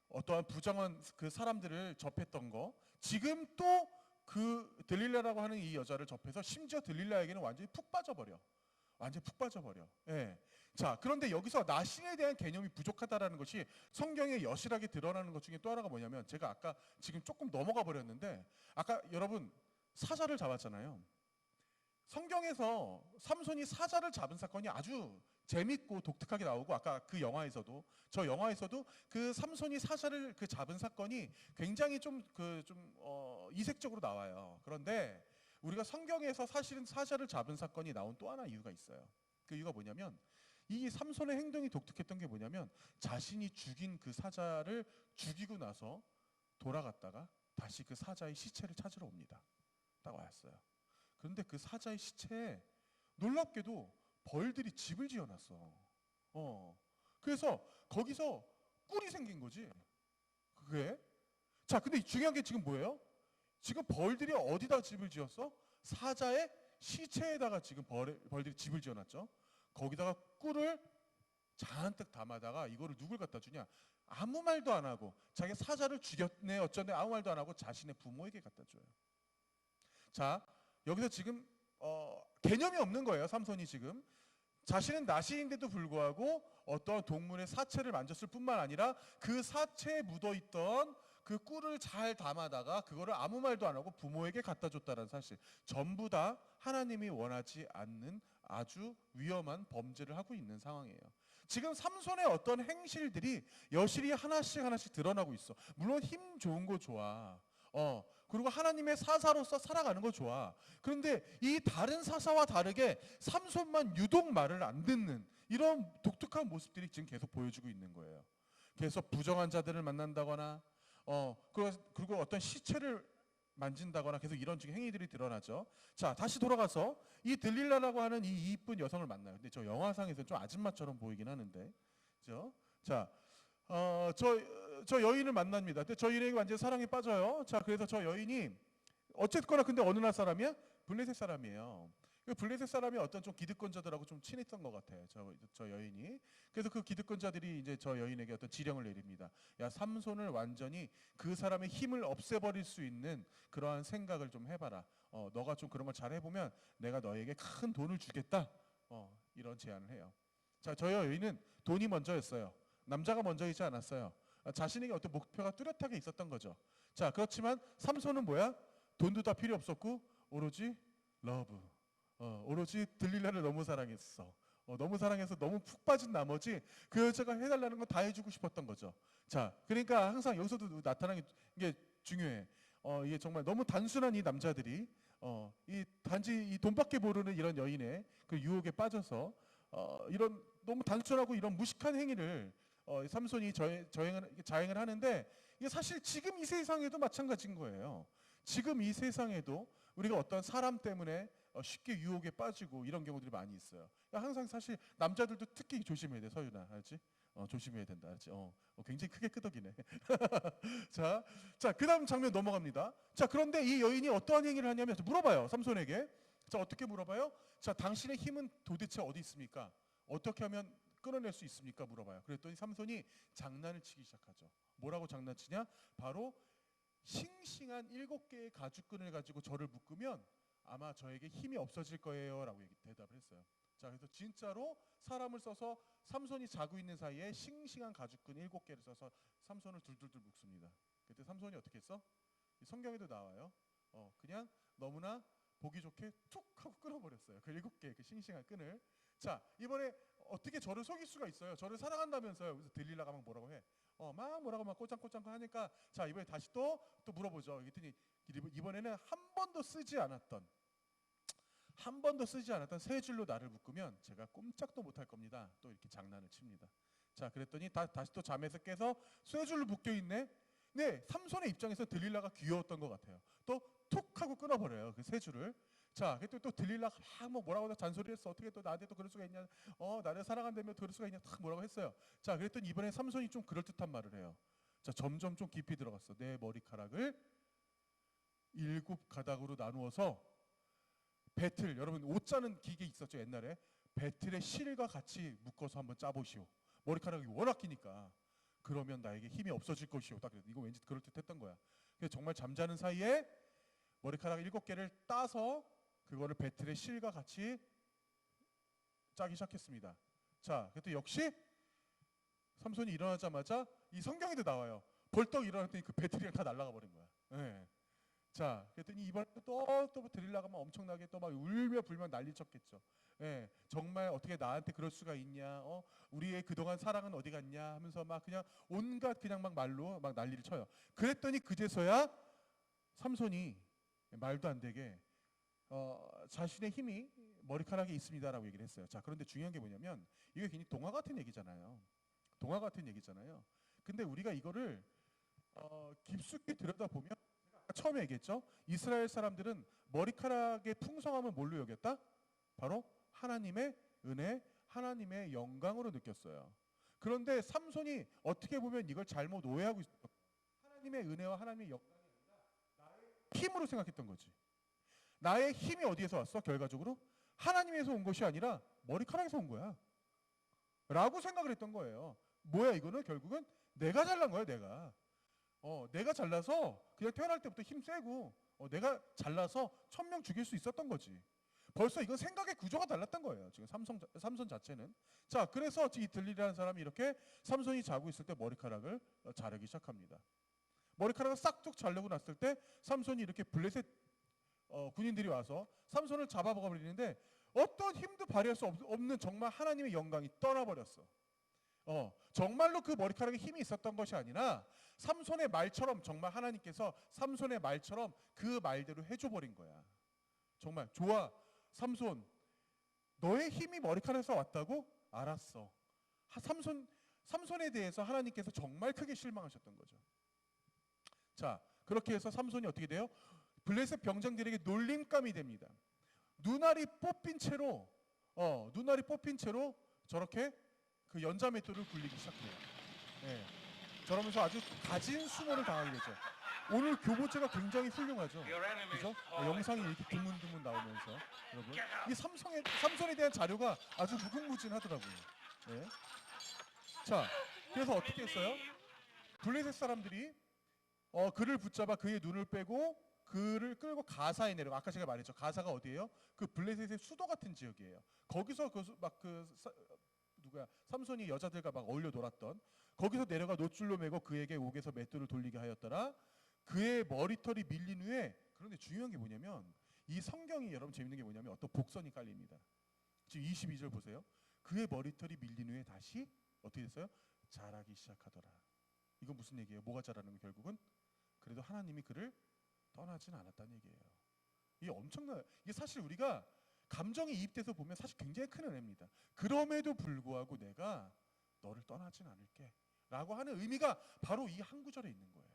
어떠한 부정한 그 사람들을 접했던 거, 지금 또 그 들릴라라고 하는 이 여자를 접해서 심지어 들릴라에게는 완전히 푹 빠져버려. 예. 자, 그런데 여기서 나신에 대한 개념이 부족하다라는 것이 성경에 여실하게 드러나는 것 중에 또 하나가 뭐냐면, 제가 아까 지금 조금 넘어가 버렸는데, 아까 여러분 사자를 잡았잖아요. 성경에서 삼손이 사자를 잡은 사건이 아주 재밌고 독특하게 나오고, 아까 그 영화에서도 그 삼손이 사자를 잡은 사건이 굉장히 좀 이색적으로 나와요. 그런데 우리가 성경에서 사실은 사자를 잡은 사건이 나온 또 하나 이유가 있어요. 그 이유가 뭐냐면, 이 삼손의 행동이 독특했던 게 뭐냐면, 자신이 죽인 그 사자를 죽이고 나서 돌아갔다가 다시 그 사자의 시체를 찾으러 옵니다. 딱 왔어요. 그런데 그 사자의 시체에 놀랍게도 벌들이 집을 지어놨어. 그래서 거기서 꿀이 생긴 거지. 그게. 자, 근데 중요한 게 지금 뭐예요? 지금 벌들이 어디다 집을 지었어? 사자의 시체에다가 지금 벌들이 집을 지어놨죠. 거기다가 꿀을 잔뜩 담아다가 이거를 누굴 갖다 주냐? 아무 말도 안 하고, 자기 사자를 죽였네 어쩌네 아무 말도 안 하고 자신의 부모에게 갖다 줘요. 자, 여기서 지금 개념이 없는 거예요. 삼손이 지금 자신은 나시인데도 불구하고 어떤 동물의 사체를 만졌을 뿐만 아니라 그 사체에 묻어있던 그 꿀을 잘 담아다가 그거를 아무 말도 안 하고 부모에게 갖다 줬다는 사실, 전부 다 하나님이 원하지 않는 아주 위험한 범죄를 하고 있는 상황이에요. 지금 삼손의 어떤 행실들이 여실히 하나씩 드러나고 있어. 물론 힘 좋은 거 좋아. 그리고 하나님의 사사로서 살아가는 거 좋아. 그런데 이 다른 사사와 다르게 삼손만 유독 말을 안 듣는 이런 독특한 모습들이 지금 계속 보여주고 있는 거예요. 계속 부정한 자들을 만난다거나, 그리고 어떤 시체를 만진다거나 계속 이런 행위들이 드러나죠. 자, 다시 돌아가서 이 들릴라라고 하는 이 이쁜 여성을 만나요. 근데 저 영화상에서 좀 아줌마처럼 보이긴 하는데, 그죠? 자, 저 여인을 만납니다. 근데 저 여인에게 완전 사랑에 빠져요. 자, 그래서 저 여인이 어쨌거나 근데 어느 나라 사람이야? 블레셋 사람이에요. 그 블레셋 사람이 어떤 좀 기득권자들하고 좀 친했던 것 같아요. 저 여인이. 그래서 그 기득권자들이 이제 저 여인에게 어떤 지령을 내립니다. 야, 삼손을 완전히 그 사람의 힘을 없애버릴 수 있는 그러한 생각을 좀 해봐라. 너가 좀 그런 걸 잘 해보면 내가 너에게 큰 돈을 주겠다. 이런 제안을 해요. 자, 저 여인은 돈이 먼저였어요. 남자가 먼저이지 않았어요. 자신에게 어떤 목표가 뚜렷하게 있었던 거죠. 자, 그렇지만 삼손은 뭐야? 돈도 다 필요 없었고 오로지 러브. 오로지 들릴라를 너무 사랑했어. 너무 사랑해서 너무 푹 빠진 나머지 그 여자가 해달라는 건 다 해주고 싶었던 거죠. 자, 그러니까 항상 여기서도 나타나는 게 중요해. 이게 정말 너무 단순한 이 남자들이 이 단지 이 돈밖에 모르는 이런 여인의 그 유혹에 빠져서 이런 너무 단순하고 이런 무식한 행위를 삼손이 자행을 하는데 이게 사실 지금 이 세상에도 마찬가지인 거예요. 지금 이 세상에도 우리가 어떤 사람 때문에 쉽게 유혹에 빠지고 이런 경우들이 많이 있어요. 그러니까 항상 사실 남자들도 특히 조심해야 돼, 서윤아, 알지? 조심해야 된다, 알지? 굉장히 크게 끄덕이네. 자, 그다음 장면 넘어갑니다. 자, 그런데 이 여인이 어떠한 행위를 하냐면 물어봐요, 삼손에게. 자, 어떻게 물어봐요? 자, 당신의 힘은 도대체 어디 있습니까? 어떻게 하면 끊어낼 수 있습니까? 물어봐요. 그랬더니 삼손이 장난을 치기 시작하죠. 뭐라고 장난치냐? 바로 싱싱한 7개의 가죽끈을 가지고 저를 묶으면 아마 저에게 힘이 없어질 거예요 라고 대답을 했어요. 자, 그래서 진짜로 사람을 써서 삼손이 자고 있는 사이에 싱싱한 가죽끈 7개를 써서 삼손을 둘둘둘 묶습니다. 그때 삼손이 어떻게 했어? 성경에도 나와요. 그냥 너무나 보기 좋게 툭 하고 끊어버렸어요. 그 7개의 그 싱싱한 끈을. 자, 이번에 어떻게 저를 속일 수가 있어요? 저를 사랑한다면서요. 그래서 들릴라가 막 뭐라고 해. 막 뭐라고 막 꼬장꼬장 하니까 자, 이번에 다시 또 물어보죠. 그랬더니 이번에는 한 번도 쓰지 않았던 세 줄로 나를 묶으면 제가 꼼짝도 못할 겁니다. 또 이렇게 장난을 칩니다. 자, 그랬더니 다시 또 잠에서 깨서 세 줄로 묶여 있네. 네, 삼손의 입장에서 들릴라가 귀여웠던 것 같아요. 또 툭 하고 끊어버려요, 그 세 줄을. 자, 그랬더니 또 들릴라가 막 뭐라고 잔소리했어. 어떻게 또 나한테 또 그럴 수가 있냐? 나를 사랑한다며 그럴 수가 있냐? 탁 뭐라고 했어요. 자, 그랬더니 이번에 삼손이 좀 그럴듯한 말을 해요. 자, 점점 좀 깊이 들어갔어. 내 머리카락을 7가닥으로 나누어서 배틀, 여러분 옷 짜는 기계 있었죠, 옛날에. 배틀의 실과 같이 묶어서 한번 짜보시오. 머리카락이 워낙 기니까. 그러면 나에게 힘이 없어질 것이오. 딱 이거 왠지 그럴듯했던 거야. 그래서 정말 잠자는 사이에 머리카락 7개를 따서 그거를 배틀의 실과 같이 짜기 시작했습니다. 자, 그때 역시 삼손이 일어나자마자 이 성경에도 나와요. 벌떡 일어났더니 그 배틀이랑 다 날아가 버린 거야. 네. 자, 그랬더니 이번에 또 들릴라가 막 엄청나게 또 막 울며 불며 난리 쳤겠죠. 예, 정말 어떻게 나한테 그럴 수가 있냐? 우리의 그동안 사랑은 어디 갔냐? 하면서 막 그냥 온갖 그냥 막 말로 막 난리를 쳐요. 그랬더니 그제서야 삼손이 말도 안 되게 자신의 힘이 머리카락에 있습니다라고 얘기를 했어요. 자, 그런데 중요한 게 뭐냐면 이게 굉장히 동화 같은 얘기잖아요. 동화 같은 얘기잖아요. 근데 우리가 이거를 깊숙이 들여다보면 처음에 얘기했죠. 이스라엘 사람들은 머리카락의 풍성함을 뭘로 여겼다? 바로 하나님의 은혜, 하나님의 영광으로 느꼈어요. 그런데 삼손이 어떻게 보면 이걸 잘못 오해하고 있어요. 하나님의 은혜와 하나님의 영광이 아니라 나의 힘으로 생각했던 거지. 나의 힘이 어디에서 왔어? 결과적으로 하나님에서 온 것이 아니라 머리카락에서 온 거야 라고 생각을 했던 거예요. 뭐야, 이거는 결국은 내가 잘난 거야. 내가 잘나서 그냥 태어날 때부터 힘 세고 내가 잘나서 1000명 죽일 수 있었던 거지. 벌써 이건 생각의 구조가 달랐던 거예요. 지금 삼손 자체는. 자, 그래서 이 들리라는 사람이 이렇게 삼손이 자고 있을 때 머리카락을 자르기 시작합니다. 머리카락을 싹둑 자르고 났을 때 삼손이 이렇게 블레셋 군인들이 와서 삼손을 잡아버리는데 어떤 힘도 발휘할 수 없는 정말 하나님의 영광이 떠나버렸어. 정말로 그 머리카락에 힘이 있었던 것이 아니라 삼손의 말처럼 정말 하나님께서 삼손의 말처럼 그 말대로 해줘버린 거야. 정말 좋아, 삼손, 너의 힘이 머리카락에서 왔다고? 알았어. 삼손에 대해서 하나님께서 정말 크게 실망하셨던 거죠. 자, 그렇게 해서 삼손이 어떻게 돼요? 블레셋 병장들에게 놀림감이 됩니다. 눈알이 뽑힌 채로 저렇게 그 연자맷돌을 굴리기 시작해요. 네. 저러면서 아주 가진 수모를 당하게 되죠. 오늘 교보체가 굉장히 훌륭하죠. Your enemies 그죠? fall 영상이 into 이렇게 드문드문 나오면서 여러분 Get out. 이 삼손에 대한 자료가 아주 무궁무진하더라고요. 예. 자, 그래서 어떻게 했어요? 블레셋 사람들이 그를 붙잡아 그의 눈을 빼고 그를 끌고 가사에 내려. 아까 제가 말했죠. 가사가 어디예요? 그 블레셋의 수도 같은 지역이에요. 거기서 누구야? 삼손이 여자들과 막 어울려 놀았던 거기서 내려가 노줄로 매고 그에게 옥에서 맷돌을 돌리게 하였더라. 그의 머리털이 밀린 후에 그런데 중요한 게 뭐냐면 이 성경이 여러분 재밌는 게 뭐냐면 어떤 복선이 깔립니다. 지금 22절 보세요. 그의 머리털이 밀린 후에 다시 어떻게 됐어요? 자라기 시작하더라. 이건 무슨 얘기예요? 뭐가 자라는 거 결국은? 그래도 하나님이 그를 떠나진 않았다는 얘기예요. 이게 엄청나요. 이게 사실 우리가 감정이 이입돼서 보면 사실 굉장히 큰 은혜입니다. 그럼에도 불구하고 내가 너를 떠나진 않을게 라고 하는 의미가 바로 이 한 구절에 있는 거예요.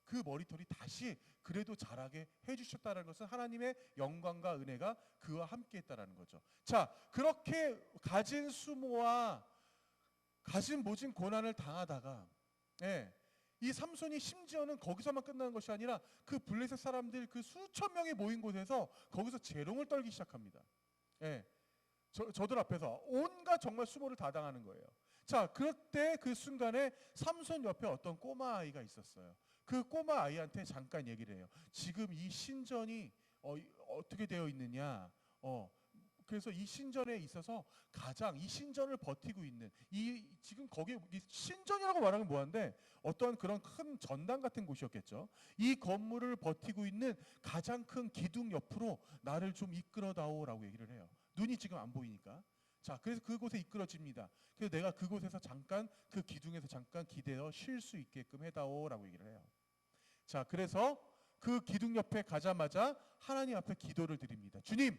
그 머리털이 다시 그래도 자라게 해주셨다는 것은 하나님의 영광과 은혜가 그와 함께 했다는 거죠. 자, 그렇게 가진 수모와 가진 모진 고난을 당하다가 이 삼손이 심지어는 거기서만 끝나는 것이 아니라 그 블레셋 사람들 그 수천 명이 모인 곳에서 거기서 재롱을 떨기 시작합니다. 저들 앞에서 온갖 정말 수모를 다 당하는 거예요. 자, 그때 그 순간에 삼손 옆에 어떤 꼬마 아이가 있었어요. 그 꼬마 아이한테 잠깐 얘기를 해요. 지금 이 신전이 어떻게 되어 있느냐. 그래서 이 신전에 있어서 가장 이 신전을 버티고 있는 지금 거기에 신전이라고 말하면 뭐한데 어떤 그런 큰 전당 같은 곳이었겠죠. 이 건물을 버티고 있는 가장 큰 기둥 옆으로 나를 좀 이끌어다오라고 얘기를 해요. 눈이 지금 안 보이니까. 자, 그래서 그곳에 이끌어집니다. 그래서 내가 그곳에서 잠깐 그 기둥에서 잠깐 기대어 쉴 수 있게끔 해다오라고 얘기를 해요. 자, 그래서 그 기둥 옆에 가자마자 하나님 앞에 기도를 드립니다. 주님,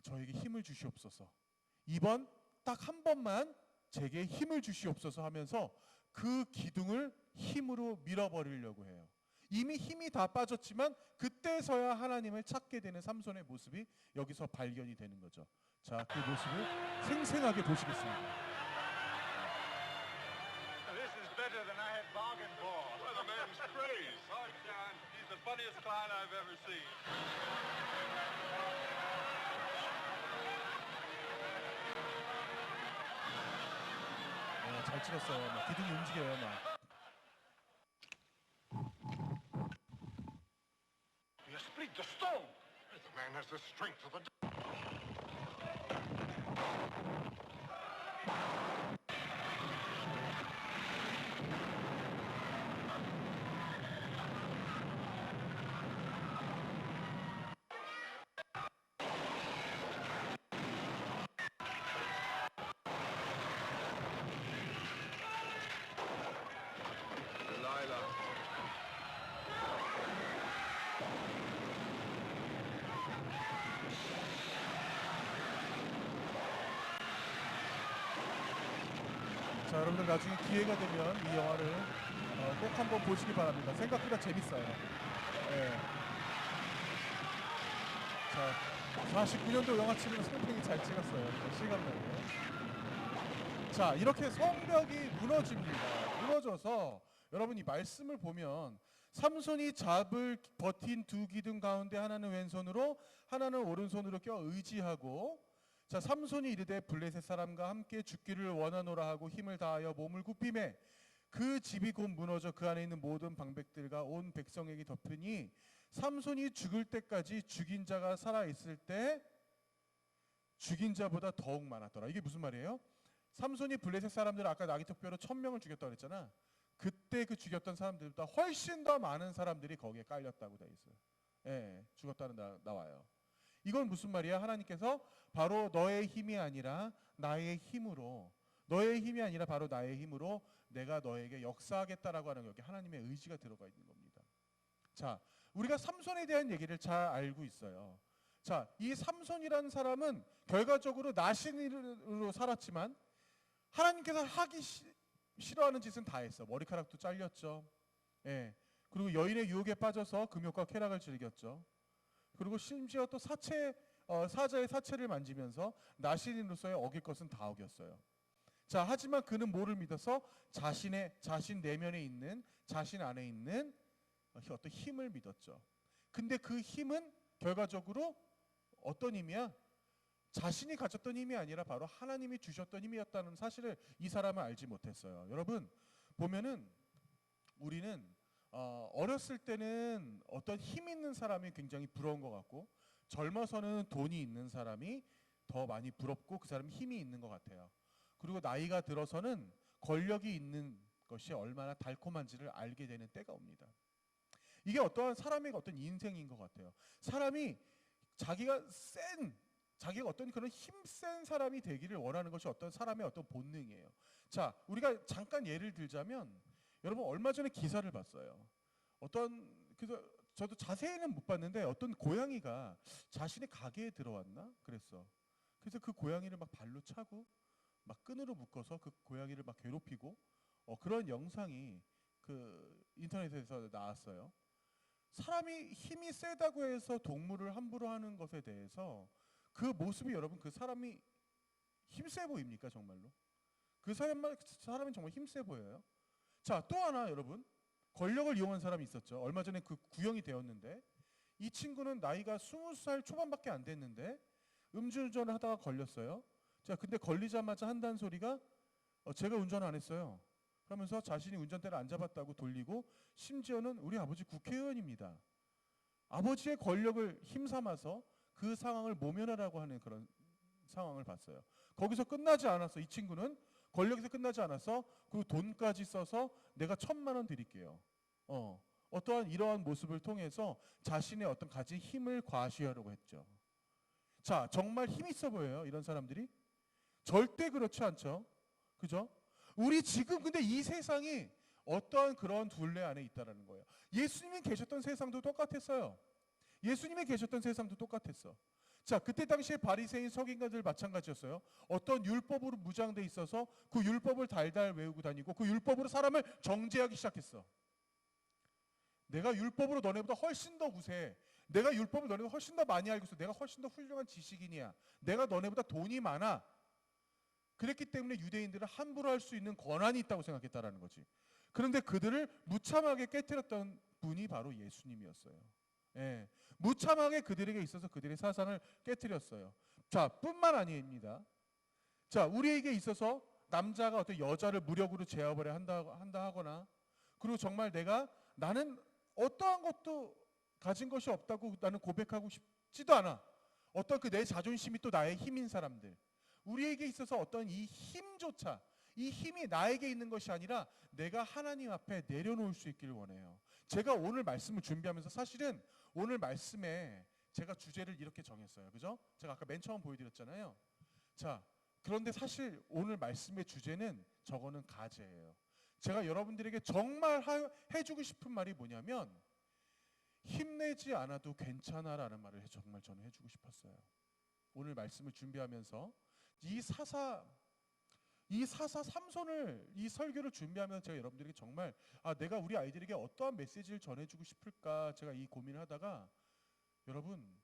저에게 힘을 주시옵소서. 이번 딱 한 번만 제게 힘을 주시옵소서 하면서 그 기둥을 힘으로 밀어버리려고 해요. 이미 힘이 다 빠졌지만 그때서야 하나님을 찾게 되는 삼손의 모습이 여기서 발견이 되는 거죠. 자, 그 모습을 생생하게 보시겠습니다. This is better than I had bargained for. Well, the man's crazy. Oh, John, he's the funniest clown I've ever seen. 잘 찍었어요. 막 기둥이 움직여요. 막. You split the stone. The man has the strength of a... Delilah. 자, 여러분들 나중에 기회가 되면 이 영화를 꼭 한번 보시기 바랍니다. 생각보다 재밌어요. 자, 49년도 영화 치면 상당히 잘 찍었어요. 실감나게. 자, 이렇게 성벽이 무너집니다. 무너져서 여러분 이 말씀을 보면 삼손이 버틴 두 기둥 가운데 하나는 왼손으로 하나는 오른손으로 껴 의지하고 자, 삼손이 이르되 블레셋 사람과 함께 죽기를 원하노라 하고 힘을 다하여 몸을 굽히매 그 집이 곧 무너져 그 안에 있는 모든 방백들과 온 백성에게 덮으니 삼손이 죽을 때까지 죽인 자가 살아 있을 때 죽인 자보다 더욱 많았더라. 이게 무슨 말이에요? 삼손이 블레셋 사람들 아까 나기특별로 1000명을 죽였다고 그랬잖아. 그때 그 죽였던 사람들보다 훨씬 더 많은 사람들이 거기에 깔렸다고 돼 있어요. 죽었다는 나와요. 이건 무슨 말이야? 하나님께서 바로 너의 힘이 아니라 나의 힘으로 바로 나의 힘으로 내가 너에게 역사하겠다라고 하는 여기 하나님의 의지가 들어가 있는 겁니다. 자, 우리가 삼손에 대한 얘기를 잘 알고 있어요. 자, 이 삼손이라는 사람은 결과적으로 나신으로 살았지만 하나님께서 하기 싫어하는 짓은 다 했어. 머리카락도 잘렸죠. 그리고 여인의 유혹에 빠져서 금욕과 쾌락을 즐겼죠. 그리고 심지어 또 사자의 사체를 만지면서 나신인으로서의 어길 것은 다 어겼어요. 자, 하지만 그는 뭐를 믿어서 자신 내면에 있는 자신 안에 있는 어떤 힘을 믿었죠. 근데 그 힘은 결과적으로 어떤 힘이야? 자신이 가졌던 힘이 아니라 바로 하나님이 주셨던 힘이었다는 사실을 이 사람은 알지 못했어요. 여러분 보면은 우리는 어렸을 때는 어떤 힘 있는 사람이 굉장히 부러운 것 같고 젊어서는 돈이 있는 사람이 더 많이 부럽고 그 사람이 힘이 있는 것 같아요. 그리고 나이가 들어서는 권력이 있는 것이 얼마나 달콤한지를 알게 되는 때가 옵니다. 이게 어떠한 사람의 어떤 인생인 것 같아요. 사람이 자기가 어떤 그런 힘센 사람이 되기를 원하는 것이 어떤 사람의 어떤 본능이에요. 자, 우리가 잠깐 예를 들자면 여러분 얼마 전에 기사를 봤어요. 그래서 저도 자세히는 못 봤는데 어떤 고양이가 자신의 가게에 들어왔나 그랬어. 그래서 그 고양이를 막 발로 차고 막 끈으로 묶어서 그 고양이를 막 괴롭히고 그런 영상이 그 인터넷에서 나왔어요. 사람이 힘이 세다고 해서 동물을 함부로 하는 것에 대해서 그 모습이 여러분 그 사람이 힘세 보입니까 정말로? 그 사람이 정말 힘세 보여요? 자, 또 하나 여러분 권력을 이용한 사람이 있었죠. 얼마 전에 그 구형이 되었는데 이 친구는 나이가 20살 초반밖에 안 됐는데 음주운전을 하다가 걸렸어요. 자, 근데 걸리자마자 한다는 소리가 제가 운전 안 했어요. 그러면서 자신이 운전대를 안 잡았다고 돌리고 심지어는 우리 아버지 국회의원입니다. 아버지의 권력을 힘삼아서 그 상황을 모면하라고 하는 그런 상황을 봤어요. 거기서 끝나지 않았어. 이 친구는 권력에서 끝나지 않았어. 그리고 돈까지 써서 내가 1,000만 원 드릴게요. 어떠한 이러한 모습을 통해서 자신의 어떤 가진 힘을 과시하려고 했죠. 자, 정말 힘 있어 보여요. 이런 사람들이? 절대 그렇지 않죠. 그죠? 우리 지금 근데 이 세상이 어떠한 그런 둘레 안에 있다라는 거예요. 예수님이 계셨던 세상도 똑같았어요. 예수님이 계셨던 세상도 똑같았어. 자, 그때 당시에 바리새인 서기관들 마찬가지였어요. 어떤 율법으로 무장돼 있어서 그 율법을 달달 외우고 다니고 그 율법으로 사람을 정죄하기 시작했어. 내가 율법으로 너네보다 훨씬 더 우세해. 내가 율법을 너네보다 훨씬 더 많이 알고 있어. 내가 훨씬 더 훌륭한 지식인이야. 내가 너네보다 돈이 많아. 그랬기 때문에 유대인들을 함부로 할 수 있는 권한이 있다고 생각했다라는 거지. 그런데 그들을 무참하게 깨뜨렸던 분이 바로 예수님이었어요. 예, 무참하게 그들에게 있어서 그들의 사상을 깨뜨렸어요. 자, 뿐만 아닙니다. 자, 우리에게 있어서 남자가 어떤 여자를 무력으로 제어하려 한다 하거나 그리고 정말 나는 어떠한 것도 가진 것이 없다고 나는 고백하고 싶지도 않아. 어떤 그 내 자존심이 또 나의 힘인 사람들. 우리에게 있어서 어떤 이 힘조차 이 힘이 나에게 있는 것이 아니라 내가 하나님 앞에 내려놓을 수 있기를 원해요. 제가 오늘 말씀을 준비하면서 사실은 오늘 말씀에 제가 주제를 이렇게 정했어요. 그죠? 제가 아까 맨 처음 보여드렸잖아요. 자, 그런데 사실 오늘 말씀의 주제는 저거는 가제예요. 제가 여러분들에게 정말 해주고 싶은 말이 뭐냐면 힘내지 않아도 괜찮아라는 말을 정말 저는 해주고 싶었어요. 오늘 말씀을 준비하면서 이 사사 삼손을 이 설교를 준비하면서 제가 여러분들에게 정말 내가 우리 아이들에게 어떠한 메시지를 전해주고 싶을까 제가 이 고민을 하다가 여러분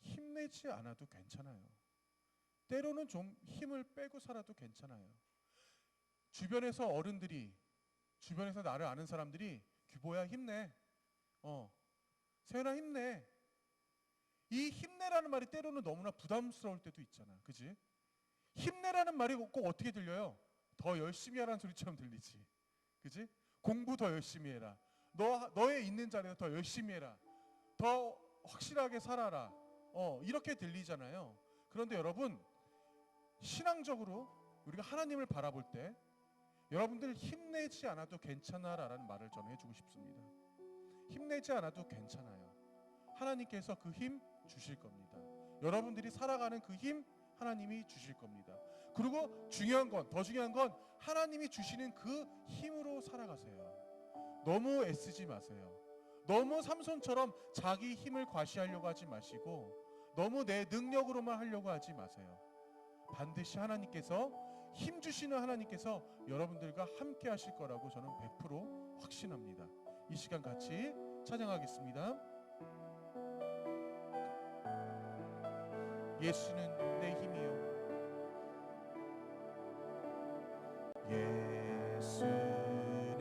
힘내지 않아도 괜찮아요. 때로는 좀 힘을 빼고 살아도 괜찮아요. 주변에서 어른들이 주변에서 나를 아는 사람들이 규보야 힘내. 세연아 힘내. 이 힘내라는 말이 때로는 너무나 부담스러울 때도 있잖아. 그지? 힘내라는 말이 꼭 어떻게 들려요? 더 열심히 하라는 소리처럼 들리지. 그지? 공부 더 열심히 해라. 너의 있는 자리에서 더 열심히 해라. 더 확실하게 살아라. 이렇게 들리잖아요. 그런데 여러분 신앙적으로 우리가 하나님을 바라볼 때 여러분들 힘내지 않아도 괜찮아라는 말을 저는 해주고 싶습니다. 힘내지 않아도 괜찮아요. 하나님께서 그 힘 주실 겁니다. 여러분들이 살아가는 그 힘 하나님이 주실 겁니다. 그리고 더 중요한 건 하나님이 주시는 그 힘으로 살아가세요. 너무 애쓰지 마세요. 너무 삼손처럼 자기 힘을 과시하려고 하지 마시고 너무 내 능력으로만 하려고 하지 마세요. 반드시 하나님께서 힘 주시는 하나님께서 여러분들과 함께 하실 거라고 저는 100% 확신합니다. 이 시간 같이 찬양하겠습니다. 예수는 내 힘이요. 예수는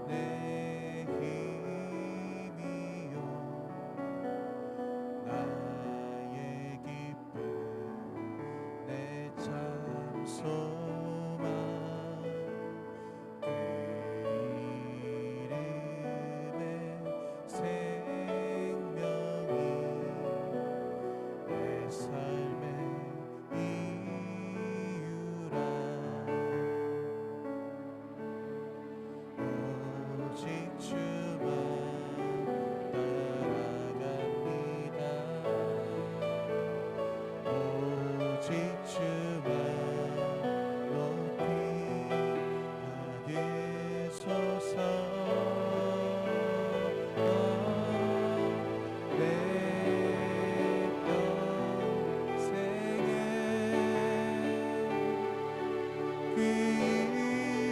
내 힘. 주만 높이 받으소서. 내 평생에 그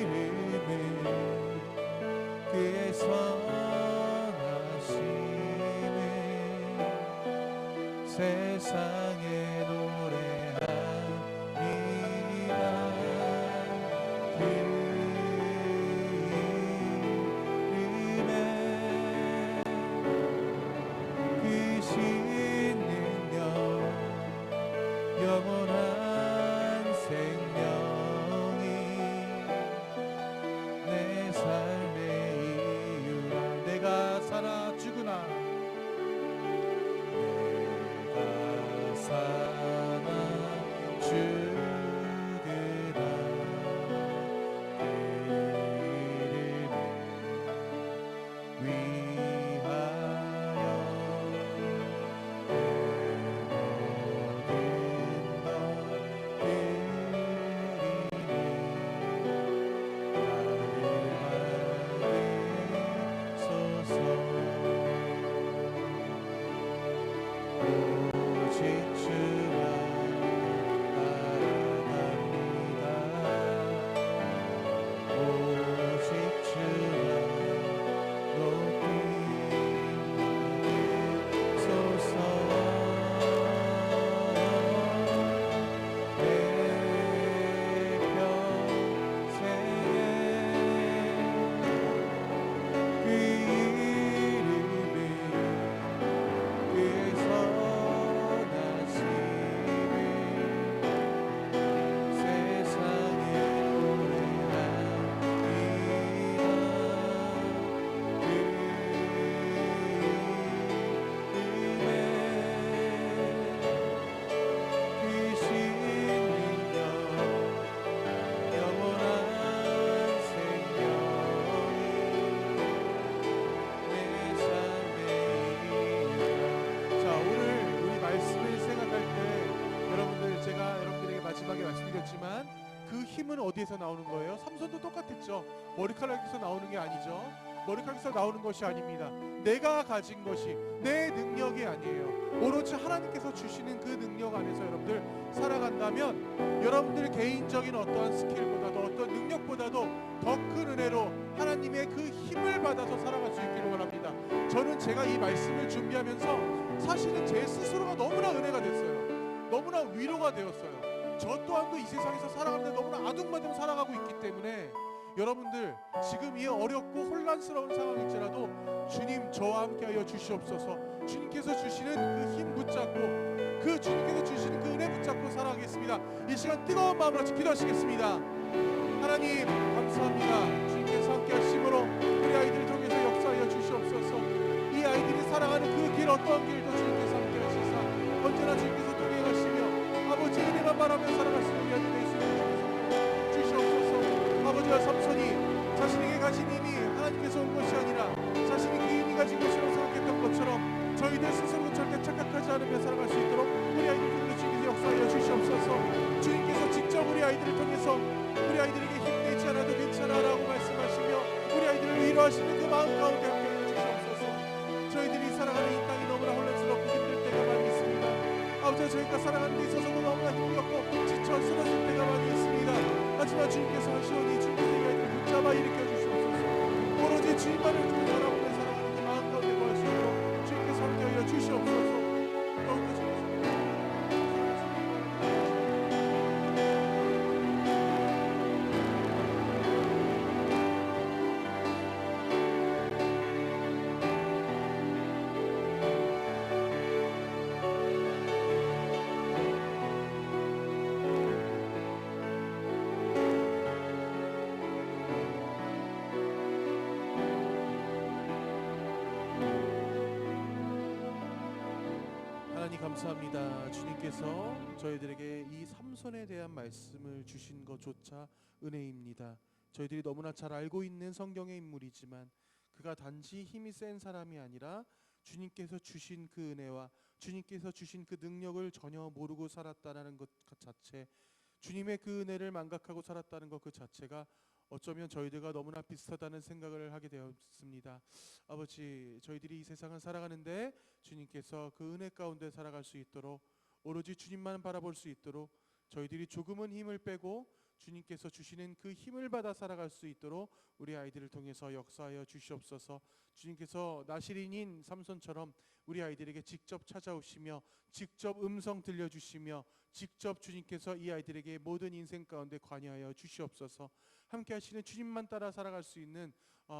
이름을 그의 선하심을 세상에 노래합니다. 그 이름에 크신 능력 영원한 생명이 내 삶의 이유라. 내가 살아 죽으나 내가 살아 죽으나 그 이름을 위하여 내 모든 것 오직 주만 바라갑니다. 오직 주만 높이 받으소서. 내 평생에 그 이름을 그의 선하심을 세상에 노래합니다. 그 이름에 크신 능력 영원한 생명이 내 삶의 이유라. 자, 오늘 우리 말씀을 생각할 때 여러분들, 제가 여러분들에게 마지막에 말씀드렸지만 그 힘은 어디에서 나오는 거예요? 삼손도 똑같았죠. 머리카락에서 나오는 게 아니죠. 머리카락에서 나오는 것이 아닙니다. 내가 가진 것이 내 능력이 아니에요. 오로지 하나님께서 주시는 그 능력 안에서 여러분들 살아간다면 여러분들 개인적인 어떠한 스킬보다도 어떤 능력보다도 더 큰 은혜로 하나님의 그 힘을 받아서 살아갈 수 있기를 원합니다. 저는 제가 이 말씀을 준비하면서 사실은 제 스스로가 너무나 은혜가 됐어요. 너무나 위로가 되었어요. 저 또한도 이 세상에서 살아가는데 너무나 아둥바둥 살아가고 있기 때문에 여러분들 지금 이 어렵고 혼란스러운 상황일지라도 주님 저와 함께하여 주시옵소서. 주님께서 주시는 그 힘 붙잡고 그 주님께서 주시는 그 은혜 붙잡고 살아가겠습니다. 이 시간 뜨거운 마음으로 같이 기도하시겠습니다. 하나님 감사합니다. 주님께서 함께하심으로 우리 아이들을 통해서 역사하여 주시옵소서. 이 아이들이 살아가는 그 길 어떠한 길도 주님께서 함께하시사 언제나 주님께서 동행하시며 아버지 은혜만 바라며 살아갈 수 있는 여정 될 수 있는 주시옵소서. 아버지와 삼손이 자신에게 가진 힘이 하나님께서 온 것이 아니라 자신이 그 힘이 가진 것이라고 생각했던 것처럼 저희들 스스로 절대 착각하지 않으며 살아갈 수 있도록 우리 아이들 통해 주님께서 역사하여 주시옵소서. 주님께서 직접 우리 아이들을 통해서 우리 아이들에게 힘내지 않아도 괜찮아라고 말씀하시며 우리 아이들을 위로하시는 그 마음 가운데 함께해 주시옵소서. 저희들이 살아가는 이 땅이 너무나 혼란스럽고 힘들 때가 많이 있습니다. 아버지 저희가 살아가는 데 있어서도 너무나 힘겹고 지쳐 쓰러질 때가 많이 있습니다. 하지만 주님께서 하시오니 주님께서 이 아이들을 붙잡아 일으켜 주시옵소서. 오로지 주님만을 통해 살아가는 그 마음 가운데 거할 수 있도록 주님께서 함께하여 주시옵소서. 더욱더 주님께서 하나님 감사합니다. 주님께서 저희들에게 이 삼손에 대한 말씀을 주신 것조차 은혜입니다. 저희들이 너무나 잘 알고 있는 성경의 인물이지만 그가 단지 힘이 센 사람이 아니라 주님께서 주신 그 은혜와 주님께서 주신 그 능력을 전혀 모르고 살았다는 것 자체, 주님의 그 은혜를 망각하고 살았다는 것 그 자체가 어쩌면 저희들과 너무나 비슷하다는 생각을 하게 되었습니다. 아버지, 저희들이 이 세상을 살아가는데 주님께서 그 은혜 가운데 살아갈 수 있도록, 오로지 주님만 바라볼 수 있도록 저희들이 조금은 힘을 빼고 주님께서 주시는 그 힘을 받아 살아갈 수 있도록 우리 아이들을 통해서 역사하여 주시옵소서. 주님께서 나시린인 삼손처럼 우리 아이들에게 직접 찾아오시며 직접 음성 들려주시며 직접 주님께서 이 아이들에게 모든 인생 가운데 관여하여 주시옵소서. 함께 하시는 주님만 따라 살아갈 수 있는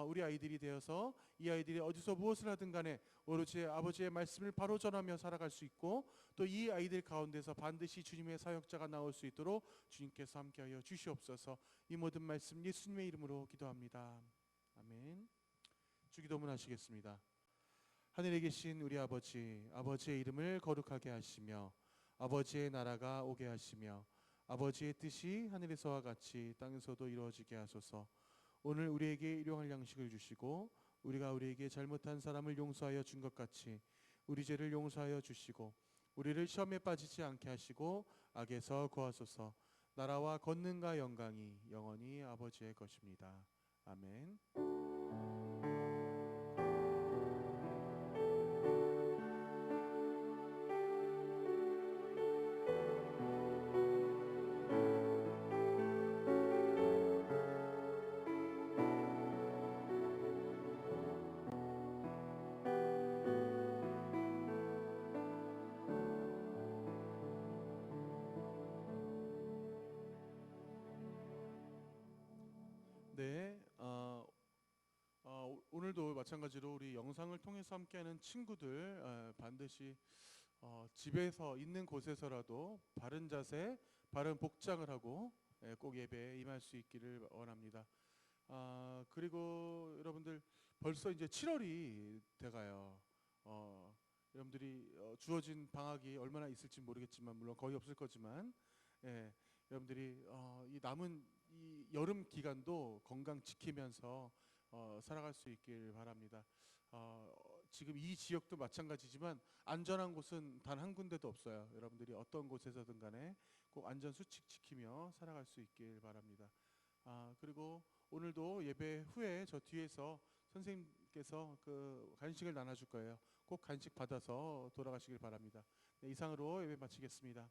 우리 아이들이 되어서 이 아이들이 어디서 무엇을 하든 간에 오로지 아버지의 말씀을 바로 전하며 살아갈 수 있고, 또 이 아이들 가운데서 반드시 주님의 사역자가 나올 수 있도록 주님께서 함께하여 주시옵소서. 이 모든 말씀 예수님의 이름으로 기도합니다. 아멘. 주기도문 하시겠습니다. 하늘에 계신 우리 아버지, 아버지의 이름을 거룩하게 하시며 아버지의 나라가 오게 하시며 아버지의 뜻이 하늘에서와 같이 땅에서도 이루어지게 하소서. 오늘 우리에게 일용할 양식을 주시고 우리가 우리에게 잘못한 사람을 용서하여 준 것 같이 우리 죄를 용서하여 주시고 우리를 시험에 빠지지 않게 하시고 악에서 구하소서. 나라와 권능과 영광이 영원히 아버지의 것입니다. 아멘. 네, 오늘도 마찬가지로 우리 영상을 통해서 함께하는 친구들 반드시 집에서 있는 곳에서라도 바른 자세, 바른 복장을 하고 꼭 예배에 임할 수 있기를 원합니다. 그리고 여러분들 벌써 이제 7월이 돼가요. 여러분들이 주어진 방학이 얼마나 있을지 모르겠지만 물론 거의 없을 거지만 여러분들이 이 남은 이 여름 기간도 건강 지키면서 살아갈 수 있길 바랍니다. 지금 이 지역도 마찬가지지만 안전한 곳은 단 한 군데도 없어요. 여러분들이 어떤 곳에서든 간에 꼭 안전 수칙 지키며 살아갈 수 있길 바랍니다. 그리고 오늘도 예배 후에 저 뒤에서 선생님께서 그 간식을 나눠줄 거예요. 꼭 간식 받아서 돌아가시길 바랍니다. 네, 이상으로 예배 마치겠습니다.